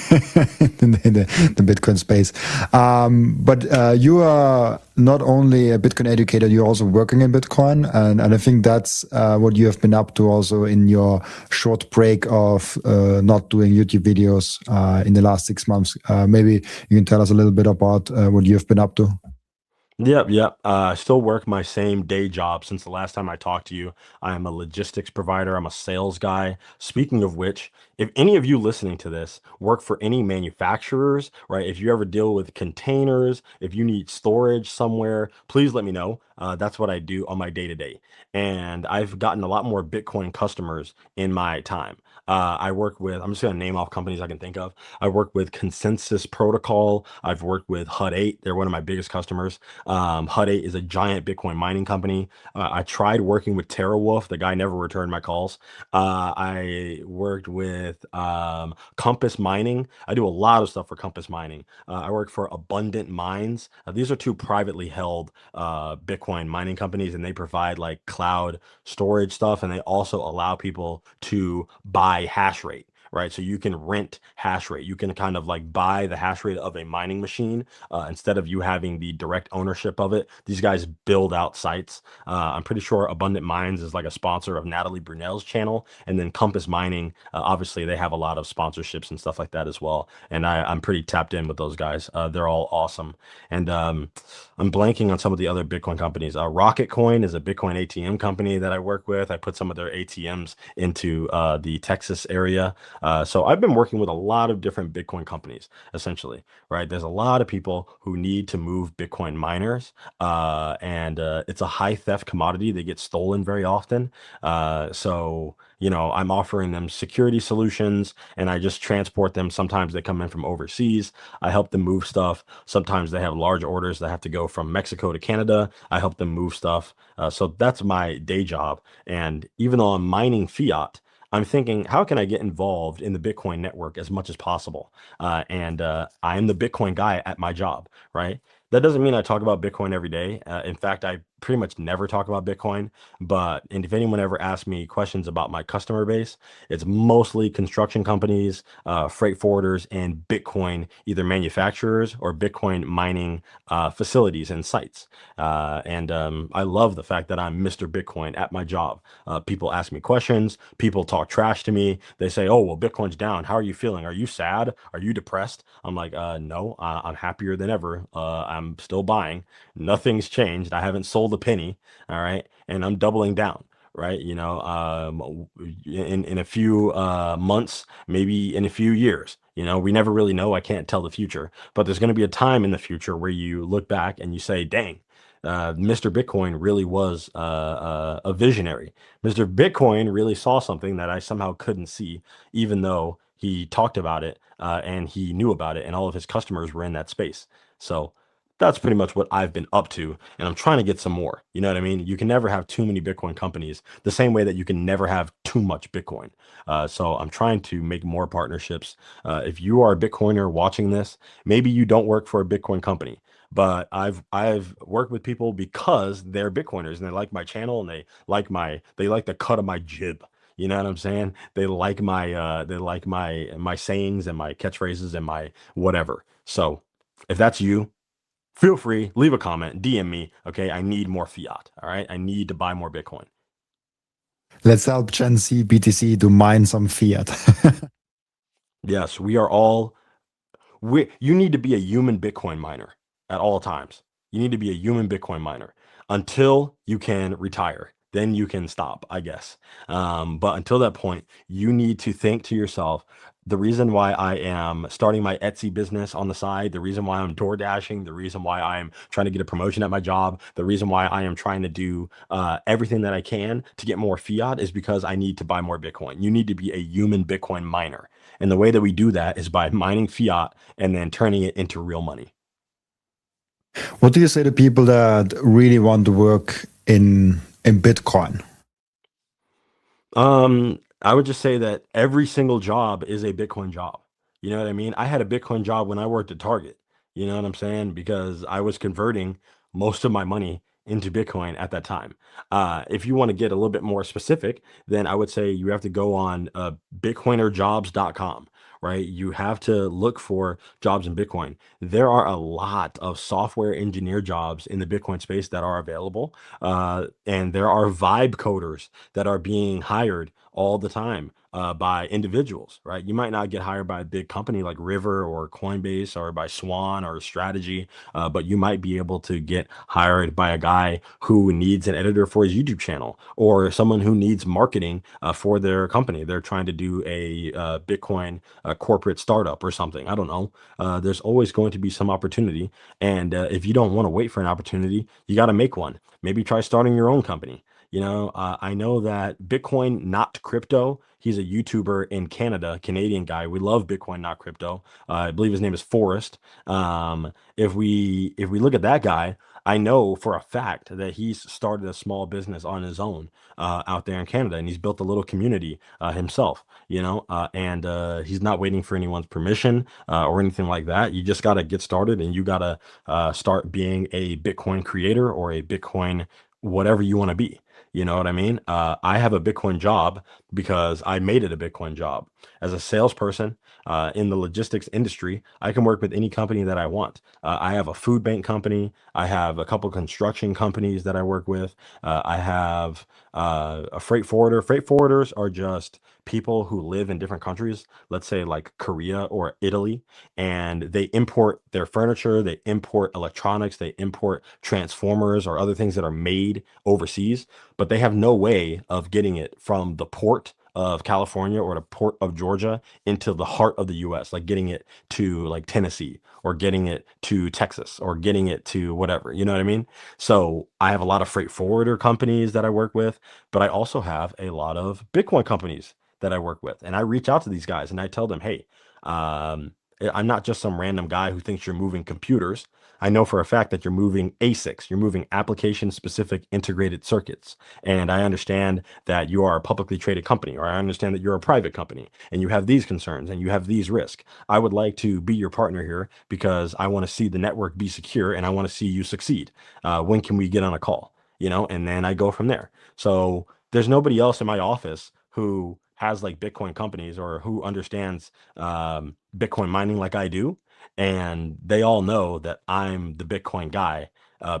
in the Bitcoin space. But you are not only a Bitcoin educator, you're also working in Bitcoin. And I think that's what you have been up to also in your short break of not doing YouTube videos in the last 6 months. Maybe you can tell us a little bit about what you have been up to. Yep. I still work my same day job since the last time I talked to you. I am a logistics provider. I'm a sales guy. Speaking of which, if any of you listening to this work for any manufacturers, right? If you ever deal with containers, if you need storage somewhere, please let me know. That's what I do on my day to day. And I've gotten a lot more Bitcoin customers in my time. I work with, I'm just going to name off companies I can think of. I work with Consensus Protocol. I've worked with HUD 8. They're one of my biggest customers. HUD 8 is a giant Bitcoin mining company. I tried working with TeraWolf. The guy never returned my calls. I worked with Compass Mining. I do a lot of stuff for Compass Mining. I work for Abundant Mines. These are two privately held Bitcoin mining companies, and they provide like cloud storage stuff, and they also allow people to buy hash rate. Right. So you can rent hash rate. You can kind of like buy the hash rate of a mining machine instead of you having the direct ownership of it. These guys build out sites. I'm pretty sure Abundant Mines is like a sponsor of Natalie Brunell's channel. And then Compass Mining, obviously, they have a lot of sponsorships and stuff like that as well. And I'm pretty tapped in with those guys. They're all awesome. And I'm blanking on some of the other Bitcoin companies. Rocket Coin is a Bitcoin ATM company that I work with. I put some of their ATMs into the Texas area. So I've been working with a lot of different Bitcoin companies, essentially, right? There's a lot of people who need to move Bitcoin miners, and it's a high theft commodity. They get stolen very often. So, I'm offering them security solutions, and I just transport them. Sometimes they come in from overseas. I help them move stuff. Sometimes they have large orders that have to go from Mexico to Canada. I help them move stuff. So that's my day job. And even though I'm mining fiat, I'm thinking, how can I get involved in the Bitcoin network as much as possible? And I am the Bitcoin guy at my job, right? That doesn't mean I talk about Bitcoin every day. In fact, I pretty much never talk about Bitcoin. And if anyone ever asks me questions about my customer base, it's mostly construction companies, freight forwarders, and Bitcoin, either manufacturers or Bitcoin mining facilities and sites. And I love the fact that I'm Mr. Bitcoin at my job. People ask me questions. People talk trash to me. They say, "Oh, well, Bitcoin's down. How are you feeling? Are you sad? Are you depressed?" I'm like, no, I'm happier than ever. I'm still buying. Nothing's changed. I haven't sold a penny. All right. And I'm doubling down. Right. In a few months, maybe in a few years, we never really know. I can't tell the future, but there's going to be a time in the future where you look back and you say, dang, Mr. Bitcoin really was a visionary. Mr. Bitcoin really saw something that I somehow couldn't see, even though he talked about it and he knew about it, and all of his customers were in that space. So that's pretty much what I've been up to, and I'm trying to get some more. You know what I mean? You can never have too many Bitcoin companies, the same way that you can never have too much Bitcoin. So I'm trying to make more partnerships. If you are a Bitcoiner watching this, maybe you don't work for a Bitcoin company, but I've worked with people because they're Bitcoiners and they like my channel and they like the cut of my jib. You know what I'm saying? They like my sayings and my catchphrases and my whatever. So if that's you, feel free, leave a comment, DM me. Okay, I need more fiat. All right, I need to buy more Bitcoin. Let's help Gen Z BTC to mine some fiat. Yes, we are all. You need to be a human Bitcoin miner at all times. You need to be a human Bitcoin miner until you can retire. Then you can stop, I guess. But until that point, you need to think to yourself, the reason why I am starting my Etsy business on the side, the reason why I'm door dashing, the reason why I'm trying to get a promotion at my job, the reason why I am trying to do everything that I can to get more fiat is because I need to buy more Bitcoin. You need to be a human Bitcoin miner. And the way that we do that is by mining fiat and then turning it into real money. What do you say to people that really want to work in Bitcoin? I would just say that every single job is a Bitcoin job. You know what I mean? I had a Bitcoin job when I worked at Target. You know what I'm saying? Because I was converting most of my money into Bitcoin at that time. If you want to get a little bit more specific, then I would say you have to go on bitcoinerjobs.com, right? You have to look for jobs in Bitcoin. There are a lot of software engineer jobs in the Bitcoin space that are available. And there are vibe coders that are being hired all the time by individuals, right? You might not get hired by a big company like River or Coinbase or by Swan or Strategy, but you might be able to get hired by a guy who needs an editor for his YouTube channel or someone who needs marketing for their company. They're trying to do a Bitcoin corporate startup or something. I don't know. There's always going to be some opportunity. And if you don't want to wait for an opportunity, you got to make one. Maybe try starting your own company. I know that Bitcoin Not Crypto, he's a YouTuber in Canada, Canadian guy. We love Bitcoin Not Crypto. I believe his name is Forrest. If we look at that guy, I know for a fact that he's started a small business on his own out there in Canada, and he's built a little community himself. And he's not waiting for anyone's permission or anything like that. You just got to get started, and you got to start being a Bitcoin creator or a Bitcoin whatever you want to be. You know what I mean? I have a Bitcoin job because I made it a Bitcoin job. As a salesperson in the logistics industry, I can work with any company that I want. I have a food bank company. I have a couple construction companies that I work with. I have a freight forwarder. Freight forwarders are just people who live in different countries, let's say like Korea or Italy, and they import their furniture, they import electronics, they import transformers or other things that are made overseas, but they have no way of getting it from the port of California or the port of Georgia into the heart of the US, like getting it to like Tennessee or getting it to Texas or getting it to whatever, you know what I mean? So I have a lot of freight forwarder companies that I work with, but I also have a lot of Bitcoin companies that I work with. And I reach out to these guys and I tell them, hey, I'm not just some random guy who thinks you're moving computers. I know for a fact that you're moving ASICs, you're moving application specific integrated circuits. And I understand that you are a publicly traded company, or I understand that you're a private company and you have these concerns and you have these risks. I would like to be your partner here because I want to see the network be secure and I want to see you succeed. When can we get on a call? You know, and then I go from there. So there's nobody else in my office who has like Bitcoin companies or who understands Bitcoin mining like I do. And they all know that I'm the Bitcoin guy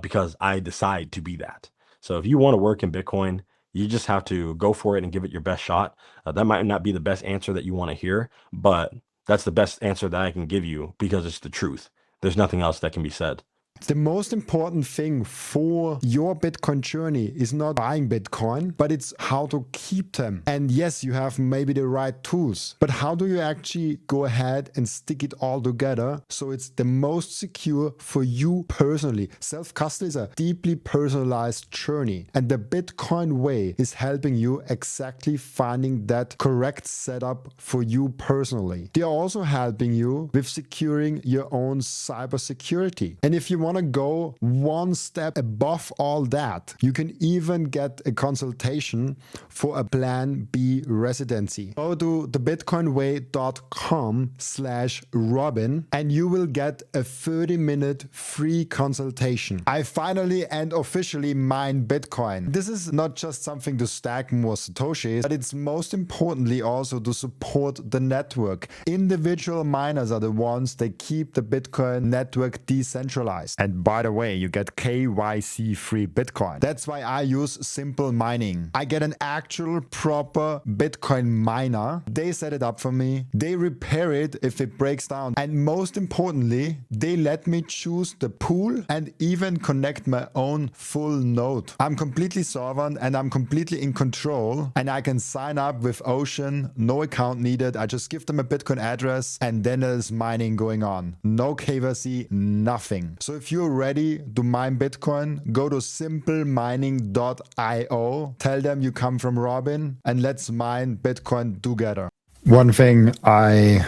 because I decide to be that. So if you want to work in Bitcoin, you just have to go for it and give it your best shot. That might not be the best answer that you want to hear, but that's the best answer that I can give you because it's the truth. There's nothing else that can be said. The most important thing for your Bitcoin journey is not buying Bitcoin, but it's how to keep them. And yes, you have maybe the right tools, but how do you actually go ahead and stick it all together so it's the most secure for you personally? Self-custody is a deeply personalized journey, and the Bitcoin way is helping you exactly finding that correct setup for you personally. They are also helping you with securing your own cybersecurity. And if you want to go one step above all that, you can even get a consultation for a Plan B residency. Go to thebitcoinway.com/Robin and you will get a 30-minute free consultation. I finally and officially mine Bitcoin. This is not just something to stack more Satoshis, but it's most importantly also to support the network. Individual miners are the ones that keep the Bitcoin network decentralized. And by the way, you get KYC-free Bitcoin. That's why I use Simple Mining. I get an actual proper Bitcoin miner. They set it up for me. They repair it if it breaks down. And most importantly, they let me choose the pool and even connect my own full node. I'm completely sovereign and I'm completely in control. And I can sign up with Ocean, no account needed. I just give them a Bitcoin address and then there's mining going on. No KYC, nothing. So if you're ready to mine Bitcoin, go to simplemining.io, tell them you come from Robin, and let's mine Bitcoin together. One thing I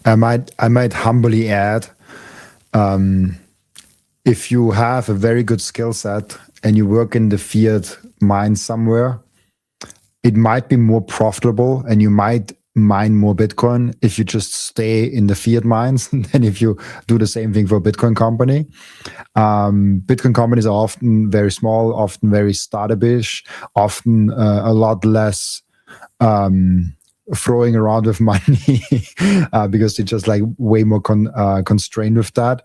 might humbly add, if you have a very good skill set and you work in the Fiat mine somewhere, it might be more profitable and you might mine more Bitcoin if you just stay in the Fiat mines than if you do the same thing for a Bitcoin company. Bitcoin companies are often very small, often very startup-ish, often a lot less throwing around with money because they're just like way more constrained with that.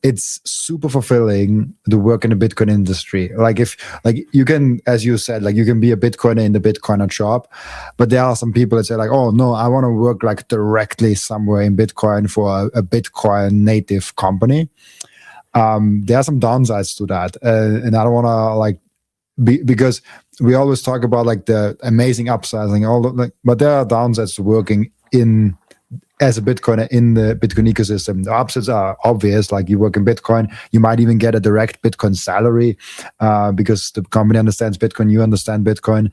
It's super fulfilling to work in the Bitcoin industry. Like if you can, as you said, like you can be a Bitcoiner in the Bitcoiner shop, but there are some people that say like, oh no, I want to work like directly somewhere in Bitcoin for a Bitcoin native company. There are some downsides to that, and I don't want to like because we always talk about like the amazing upsides and all that, but there are downsides to working in as a Bitcoiner in the Bitcoin ecosystem. The upsides are obvious, like you work in Bitcoin, you might even get a direct Bitcoin salary because the company understands Bitcoin, you understand Bitcoin.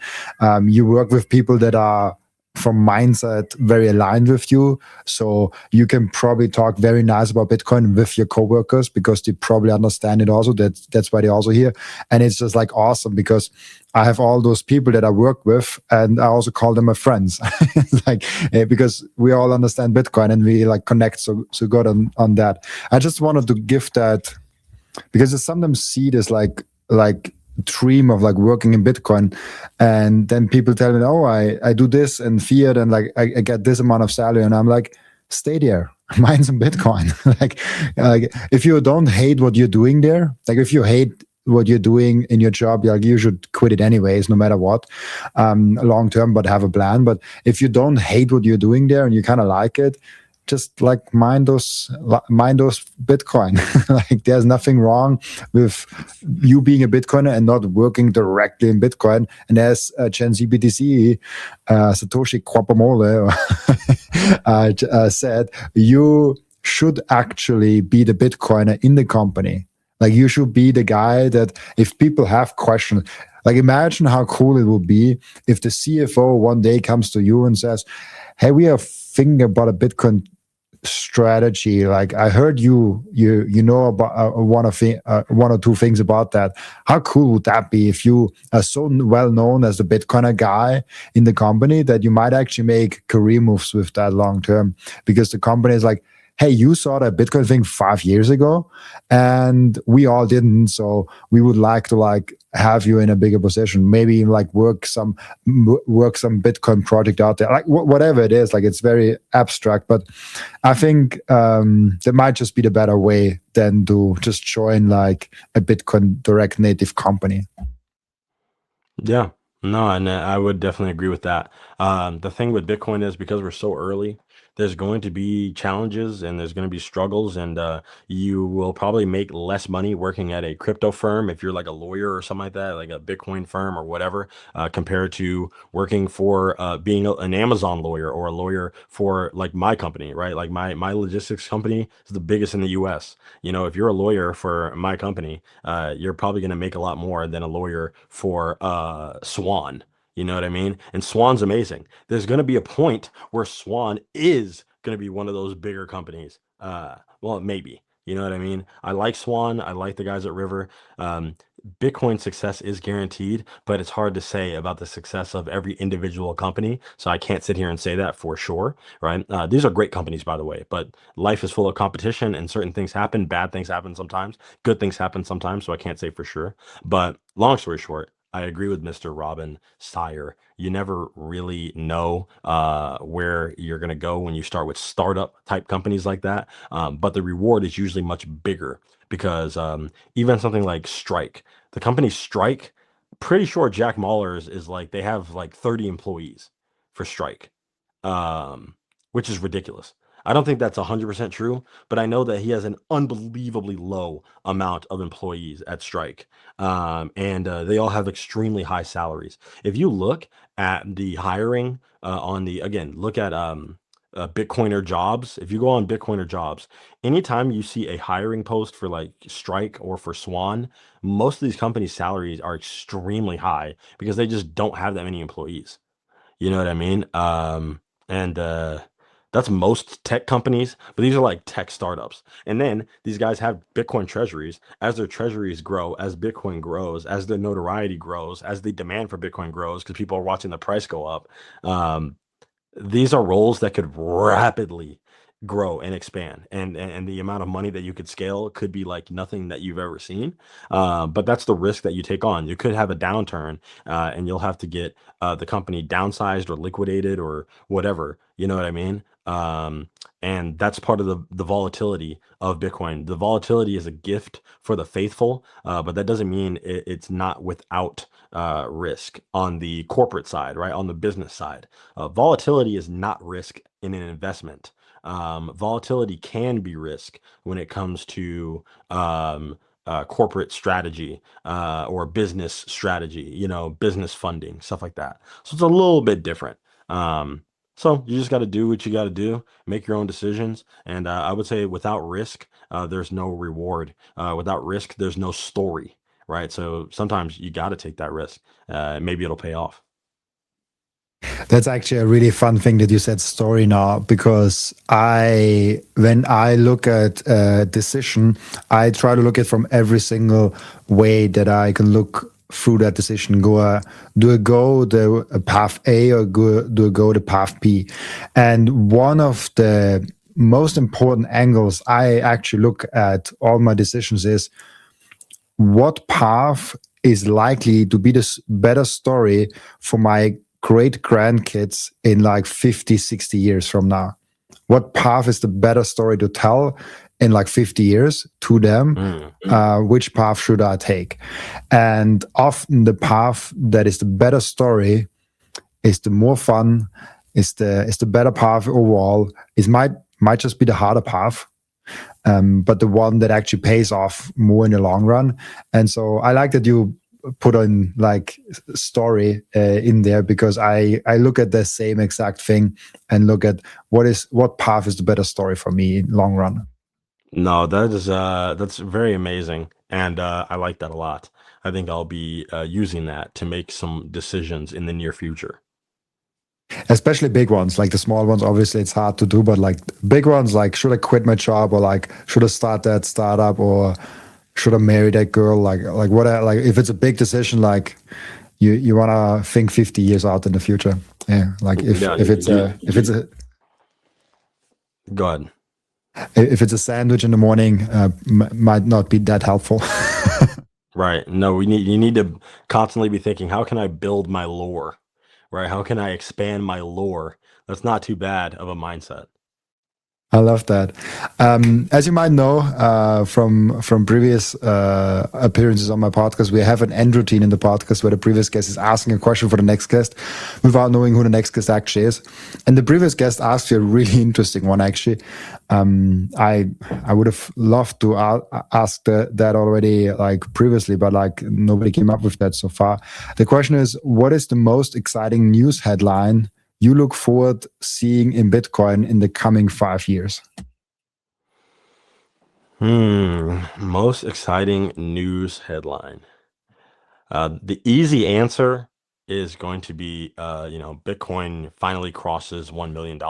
You work with people that are from mindset very aligned with you, so you can probably talk very nice about Bitcoin with your coworkers because they probably understand it also. That's why they're also here, and it's just like awesome because I have all those people that I work with, and I also call them my friends, like because we all understand Bitcoin and we like connect so good on that. I just wanted to give that because I sometimes see this like dream of like working in Bitcoin, and then people tell me, oh, I do this and Fiat and like I get this amount of salary, and I'm like, stay there, mine some Bitcoin. like if you don't hate what you're doing there, like if you hate what you're doing in your job, like you should quit it anyways, no matter what, long term, but have a plan. But if you don't hate what you're doing there and you kind of like it, just like mine those Bitcoin. Like there's nothing wrong with you being a Bitcoiner and not working directly in Bitcoin. And as GenZBTC, Satoshi Kwapamole said, you should actually be the Bitcoiner in the company. Like you should be the guy that if people have questions, like imagine how cool it would be if the CFO one day comes to you and says, hey, we are thinking about a Bitcoin strategy. Like I heard you know about one or two things about that. How cool would that be if you are so well known as the Bitcoiner guy in the company that you might actually make career moves with that long term, because the company is like, hey, you saw that Bitcoin thing 5 years ago and we all didn't. So we would like to have you in a bigger position, maybe work some Bitcoin project out there, like whatever it is. Like it's very abstract, but I think that might just be the better way than to just join like a Bitcoin direct native company. Yeah, no, and I would definitely agree with that. The thing with Bitcoin is because we're so early, there's going to be challenges and there's going to be struggles, and you will probably make less money working at a crypto firm if you're like a lawyer or something like that, like a Bitcoin firm or whatever, compared to working for being an Amazon lawyer or a lawyer for like my company, right? Like my logistics company is the biggest in the US. You know, if you're a lawyer for my company, you're probably going to make a lot more than a lawyer for Swan. You know what I mean? And Swan's amazing. There's going to be a point where Swan is going to be one of those bigger companies. Well, maybe. You know what I mean? I like Swan. I like the guys at River. Bitcoin success is guaranteed, but it's hard to say about the success of every individual company. So I can't sit here and say that for sure, right? These are great companies, by the way, but life is full of competition and certain things happen. Bad things happen sometimes. Good things happen sometimes. So I can't say for sure. But long story short, I agree with Mr. Robin Seyr. You never really know where you're going to go when you start with startup type companies like that. But the reward is usually much bigger because even something like Strike, the company Strike, pretty sure Jack Mallers is like, they have like 30 employees for Strike, um, which is ridiculous. I don't think that's 100% true, but I know that he has an unbelievably low amount of employees at Strike, and they all have extremely high salaries. If you look at the hiring look at Bitcoiner jobs. If you go on Bitcoiner jobs, anytime you see a hiring post for like Strike or for Swan, most of these companies' salaries are extremely high because they just don't have that many employees. You know what I mean? And That's most tech companies, but these are like tech startups. And then these guys have Bitcoin treasuries. As their treasuries grow, as Bitcoin grows, as their notoriety grows, as the demand for Bitcoin grows, because people are watching the price go up. Um, these are roles that could rapidly grow and expand, and the amount of money that you could scale could be like nothing that you've ever seen. But that's the risk that you take on. You could have a downturn, and you'll have to get the company downsized or liquidated or whatever. You know what I mean? And that's part of the volatility of Bitcoin. The volatility is a gift for the faithful, but that doesn't mean it's not without risk on the corporate side, right? On the business side. Volatility is not risk in an investment. Volatility can be risk when it comes to corporate strategy or business strategy, business funding, stuff like that. So it's a little bit different. So you just got to do what you got to do, make your own decisions. And I would say without risk, there's no reward. Without risk, there's no story, right? So sometimes you got to take that risk. Maybe it'll pay off. That's actually a really fun thing that you said story now, because when I look at a decision, I try to look at from every single way that I can look through that decision. Do I go the path A or do I go the path B? And one of the most important angles I actually look at all my decisions is what path is likely to be the better story for my great grandkids in like 50, 60 years from now. What path is the better story to tell in like 50 years to them? Which path should I take? And often the path that is the better story is the more fun, is the better path overall. It might might just be the harder path, but the one that actually pays off more in the long run. And so I like that you put on like story in there, because I look at the same exact thing and look at what path is the better story for me in long run. No, that's very amazing, and I like that a lot. I think I'll be using that to make some decisions in the near future. Especially big ones, like the small ones, obviously it's hard to do, but like big ones, like should I quit my job, or like should I start that startup, or should I marry that girl? Like what? Like if it's a big decision, like you want to think 50 years out in the future. Yeah, like Yeah, if it's a go ahead. if it's a sandwich in the morning, might not be that helpful. Right. No, you need to constantly be thinking, how can I build my lore? Right? How can I expand my lore? That's not too bad of a mindset. I love that. As you might know from previous appearances on my podcast, we have an end routine in the podcast where the previous guest is asking a question for the next guest without knowing who the next guest actually is. And the previous guest asked you a really interesting one, actually. I would have loved to ask that already like previously, but like nobody came up with that so far. The question is, what is the most exciting news headline you look forward seeing in Bitcoin in the coming 5 years? Most exciting news headline. The easy answer is going to be, Bitcoin finally crosses $1 million.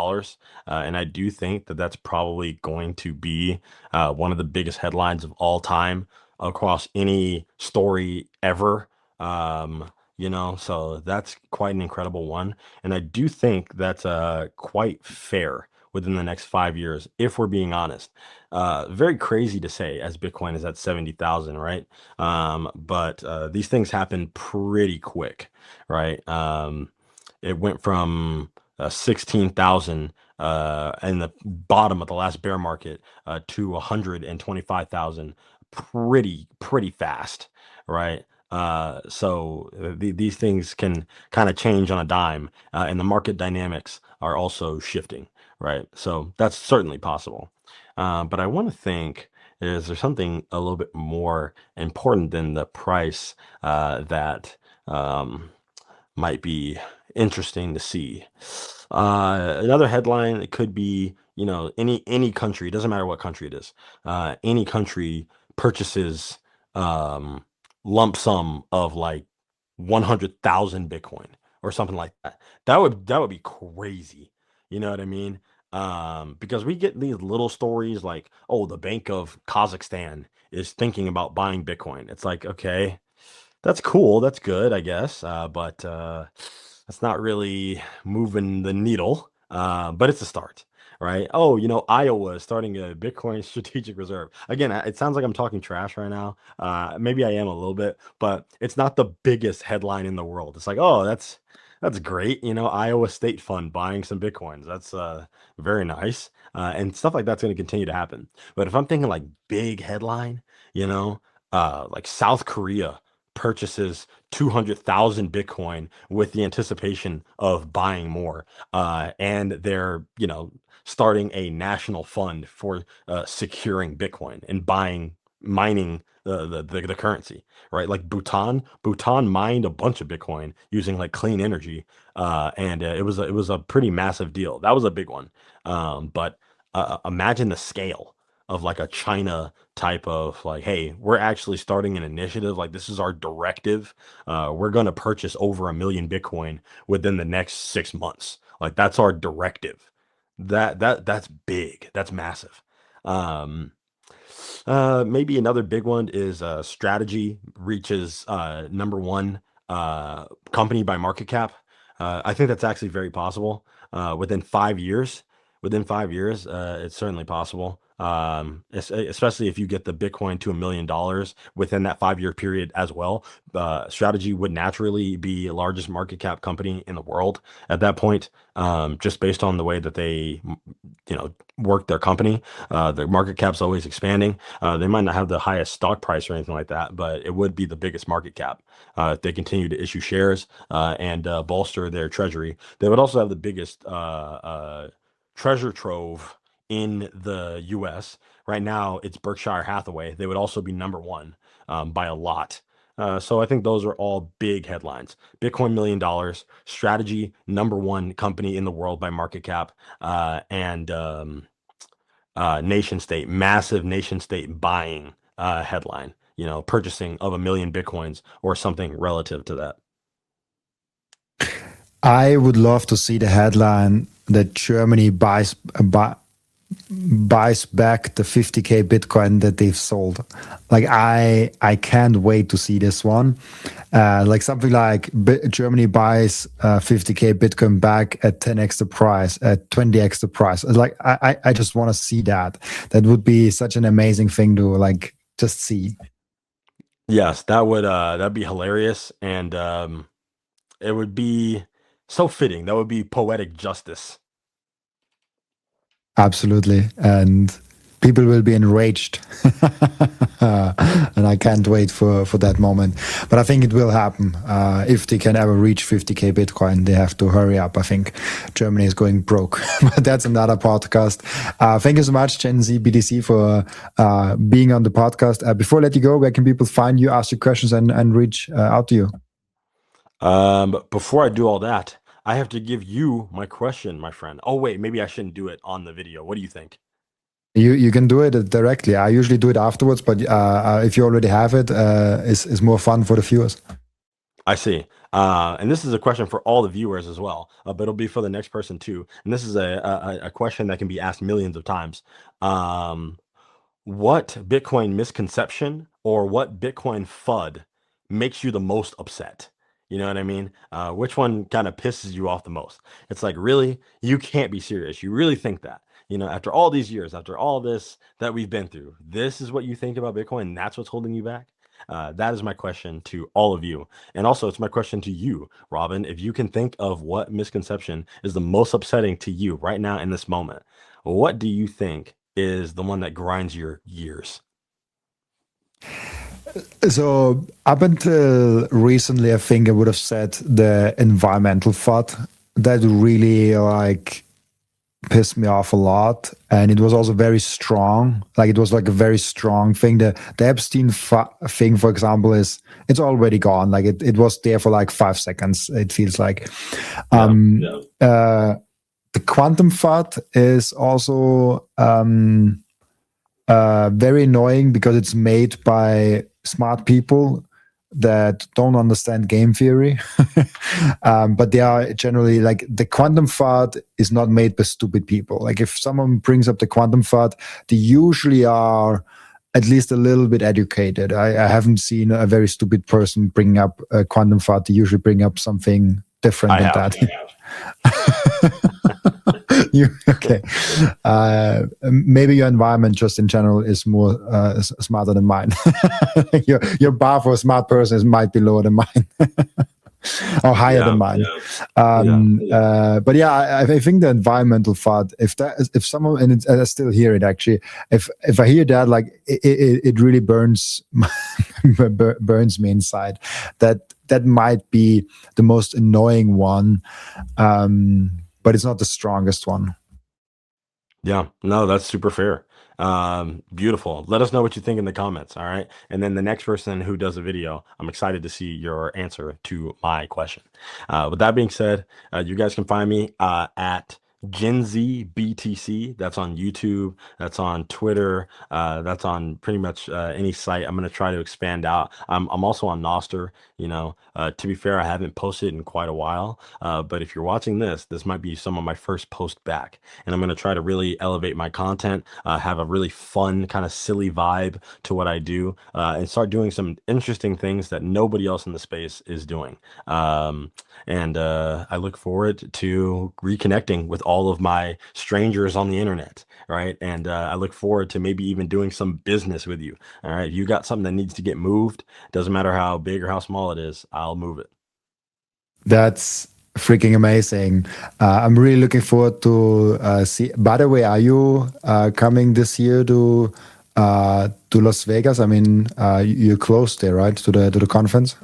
And I do think that that's probably going to be one of the biggest headlines of all time across any story ever. So that's quite an incredible one. And I do think that's quite fair within the next 5 years, if we're being honest. Very crazy to say as Bitcoin is at 70,000, right? But these things happen pretty quick, right? It went from 16,000 in the bottom of the last bear market to 125,000 pretty fast, right? These things can kind of change on a dime, and the market dynamics are also shifting, right? So that's certainly possible. But I want to think, is there something a little bit more important than the price that might be interesting to see? Another headline, it could be, any country, it doesn't matter what country it is, any country purchases lump sum of like 100,000 Bitcoin or something like that. That would be crazy. You know what I mean? Because we get these little stories like, oh, the Bank of Kazakhstan is thinking about buying Bitcoin. It's like, okay, that's cool. That's good, I guess. But that's not really moving the needle. But it's a start, right? Oh, Iowa is starting a Bitcoin strategic reserve. Again, it sounds like I'm talking trash right now. Maybe I am a little bit, but it's not the biggest headline in the world. It's like, oh, that's great. Iowa State Fund buying some Bitcoins. That's very nice. And stuff like that's going to continue to happen. But if I'm thinking like big headline, like South Korea purchases 200,000 Bitcoin with the anticipation of buying more. And they're, starting a national fund for securing Bitcoin and mining the currency, right? Like Bhutan mined a bunch of Bitcoin using like clean energy, and it was a pretty massive deal. That was a big one. But imagine the scale of like a China type of like, hey, we're actually starting an initiative. Like this is our directive. We're going to purchase over 1 million Bitcoin within the next 6 months. Like that's our directive. That's big. That's massive. Um, Maybe another big one is strategy reaches number one company by market cap. I think that's actually very possible within 5 years. Within 5 years, it's certainly possible. Especially if you get the Bitcoin to $1 million within that 5 year period as well. Strategy would naturally be the largest market cap company in the world at that point, just based on the way that they, work their company. Their market cap's always expanding. They might not have the highest stock price or anything like that, but it would be the biggest market cap if they continue to issue shares and bolster their treasury. They would also have the biggest treasure trove in the US. Right now, it's Berkshire Hathaway. They would also be number one by a lot. So I think those are all big headlines. Bitcoin $1 million, strategy number one company in the world by market cap, and nation state, massive nation state buying headline. Purchasing of 1 million Bitcoins or something relative to that. I would love to see the headline that Germany buys back the 50K Bitcoin that they've sold. Like I can't wait to see this one. Like something like Germany buys 50K Bitcoin back at 10x the price, at 20x the price. Like I just want to see that. That would be such an amazing thing to like just see. Yes, that'd be hilarious, and it would be so fitting. That would be poetic justice. Absolutely. And people will be enraged. And I can't wait for that moment. But I think it will happen. If they can ever reach 50K Bitcoin, they have to hurry up. I think Germany is going broke. But that's another podcast. Thank you so much, Gen Z BTC, for being on the podcast. Before I let you go, where can people find you, ask you questions, and reach out to you? Before I do all that, I have to give you my question, my friend. Oh, wait, maybe I shouldn't do it on the video. What do you think? You can do it directly. I usually do it afterwards, but if you already have it, it's more fun for the viewers. I see. And this is a question for all the viewers as well, but it'll be for the next person too. And this is a question that can be asked millions of times. What Bitcoin misconception or what Bitcoin FUD makes you the most upset? You know what I mean? Which one kind of pisses you off the most? It's like, really? You can't be serious. You really think that? After all these years, after all this that we've been through, this is what you think about Bitcoin, and that's what's holding you back? That is my question to all of you. And also, it's my question to you, Robin. If you can think of what misconception is the most upsetting to you right now in this moment, what do you think is the one that grinds your gears? So up until recently, I think I would have said the environmental FUD that really like pissed me off a lot, and it was also very strong. Like it was like a very strong thing. The Epstein thing, for example, it's already gone. Like it was there for like 5 seconds. It feels like. The quantum FUD is also very annoying because it's made by smart people that don't understand game theory. But they are generally like the quantum FUD is not made by stupid people. Like if someone brings up the quantum FUD, they usually are at least a little bit educated. I haven't seen a very stupid person bring up a quantum FUD. They usually bring up something different than that. Okay. Maybe your environment just in general is more smarter than mine. Your bar for a smart person might be lower than mine. Or higher than mine. But yeah, I think the environmental FUD, if someone, and I still hear it actually, if I hear that, like it really burns me inside. That might be the most annoying one, but it's not the strongest one. Yeah, no, that's super fair. Beautiful. Let us know what you think in the comments. All right. And then the next person who does a video, I'm excited to see your answer to my question. With that being said, you guys can find me at GenZBTC. That's on YouTube. That's on Twitter. That's on pretty much any site. I'm going to try to expand out. I'm also on Nostr. To be fair, I haven't posted in quite a while. But if you're watching this might be some of my first post back. And I'm going to try to really elevate my content, have a really fun, kind of silly vibe to what I do, and start doing some interesting things that nobody else in the space is doing. And I look forward to reconnecting with all of my strangers on the internet, right? And I look forward to maybe even doing some business with you, all right? If you got something that needs to get moved, doesn't matter how big or how small it is, I'll move it. That's freaking amazing. I'm really looking forward to see. By the way, are you coming this year to Las Vegas? I mean, you're close there, right? To the conference.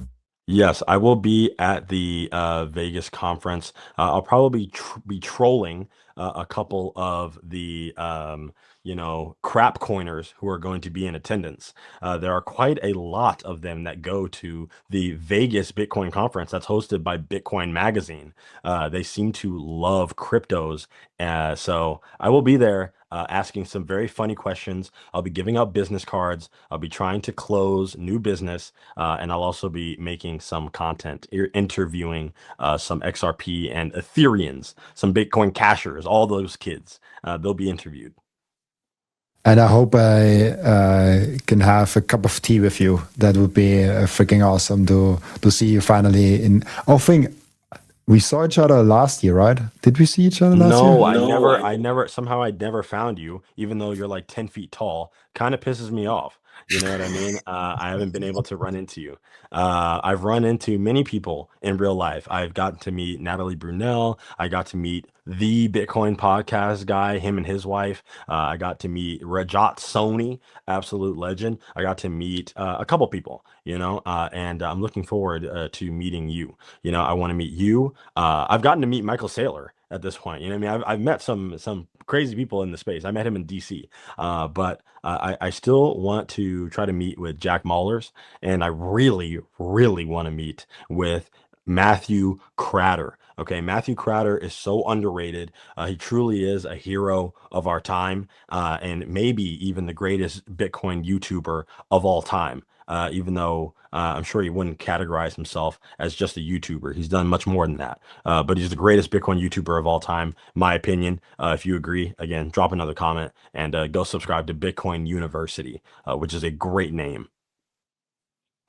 Yes, I will be at the Vegas conference. I'll probably be trolling a couple of the crap coiners who are going to be in attendance. There are quite a lot of them that go to the Vegas Bitcoin conference that's hosted by Bitcoin Magazine. They seem to love cryptos. So I will be there asking some very funny questions. I'll be giving out business cards. I'll be trying to close new business. And I'll also be making some content, interviewing some XRP and Ethereans, some Bitcoin cashers, all those kids. They'll be interviewed. And I hope I can have a cup of tea with you. That would be freaking awesome to see you finally in. I think we saw each other last year, right? Did we see each other last year? No, somehow I never found you, even though you're like 10 feet tall. Kind of pisses me off. You know what I mean? I haven't been able to run into you. I've run into many people in real life. I've gotten to meet Natalie Brunel. I got to meet the Bitcoin podcast guy, him and his wife. I got to meet Rajat Soni, absolute legend. I got to meet a couple people, and I'm looking forward to meeting you. I want to meet you. I've gotten to meet Michael Saylor at this point. What I mean? I've met some crazy people in the space. I met him in DC, but I still want to try to meet with Jack Mahlers, and I really, really want to meet with Matthew Cratter. Okay, Matthew Cratter is so underrated. He truly is a hero of our time, and maybe even the greatest Bitcoin YouTuber of all time. Even though I'm sure he wouldn't categorize himself as just a YouTuber. He's done much more than that. But he's the greatest Bitcoin YouTuber of all time, my opinion. If you agree, again, drop another comment and go subscribe to Bitcoin University, which is a great name.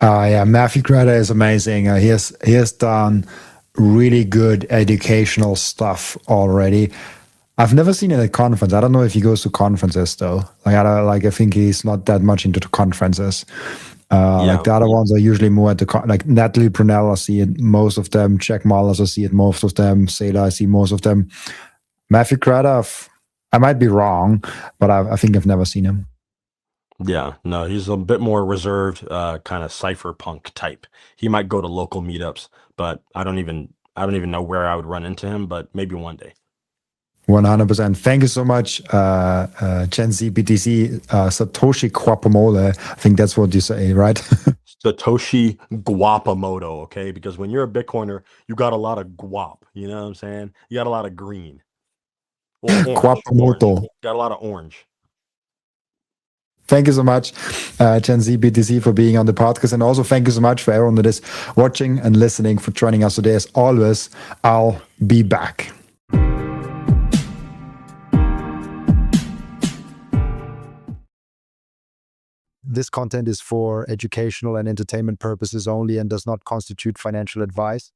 Yeah, Matthew Crater is amazing. He has done really good educational stuff already. I've never seen it at a conference. I don't know if he goes to conferences though. I think he's not that much into the conferences. Like the other ones are usually more at like Natalie Brunel, I see it most of them. Jack Mahlers, I see it most of them. Seyr, I see most of them. Matthew Crater, I might be wrong, but I think I've never seen him. Yeah, no, he's a bit more reserved, kind of cypherpunk type. He might go to local meetups, but I don't even know where I would run into him, but maybe one day. 100%. Thank you so much, GenZBTC, Satoshi Guapamole. I think that's what you say, right? Satoshi Guapamoto, okay? Because when you're a Bitcoiner, you got a lot of guap, you know what I'm saying? You got a lot of green. Well, Guapamoto. Got a lot of orange. Thank you so much, GenZBTC, for being on the podcast. And also thank you so much for everyone that is watching and listening, for joining us today. As always, I'll be back. This content is for educational and entertainment purposes only and does not constitute financial advice.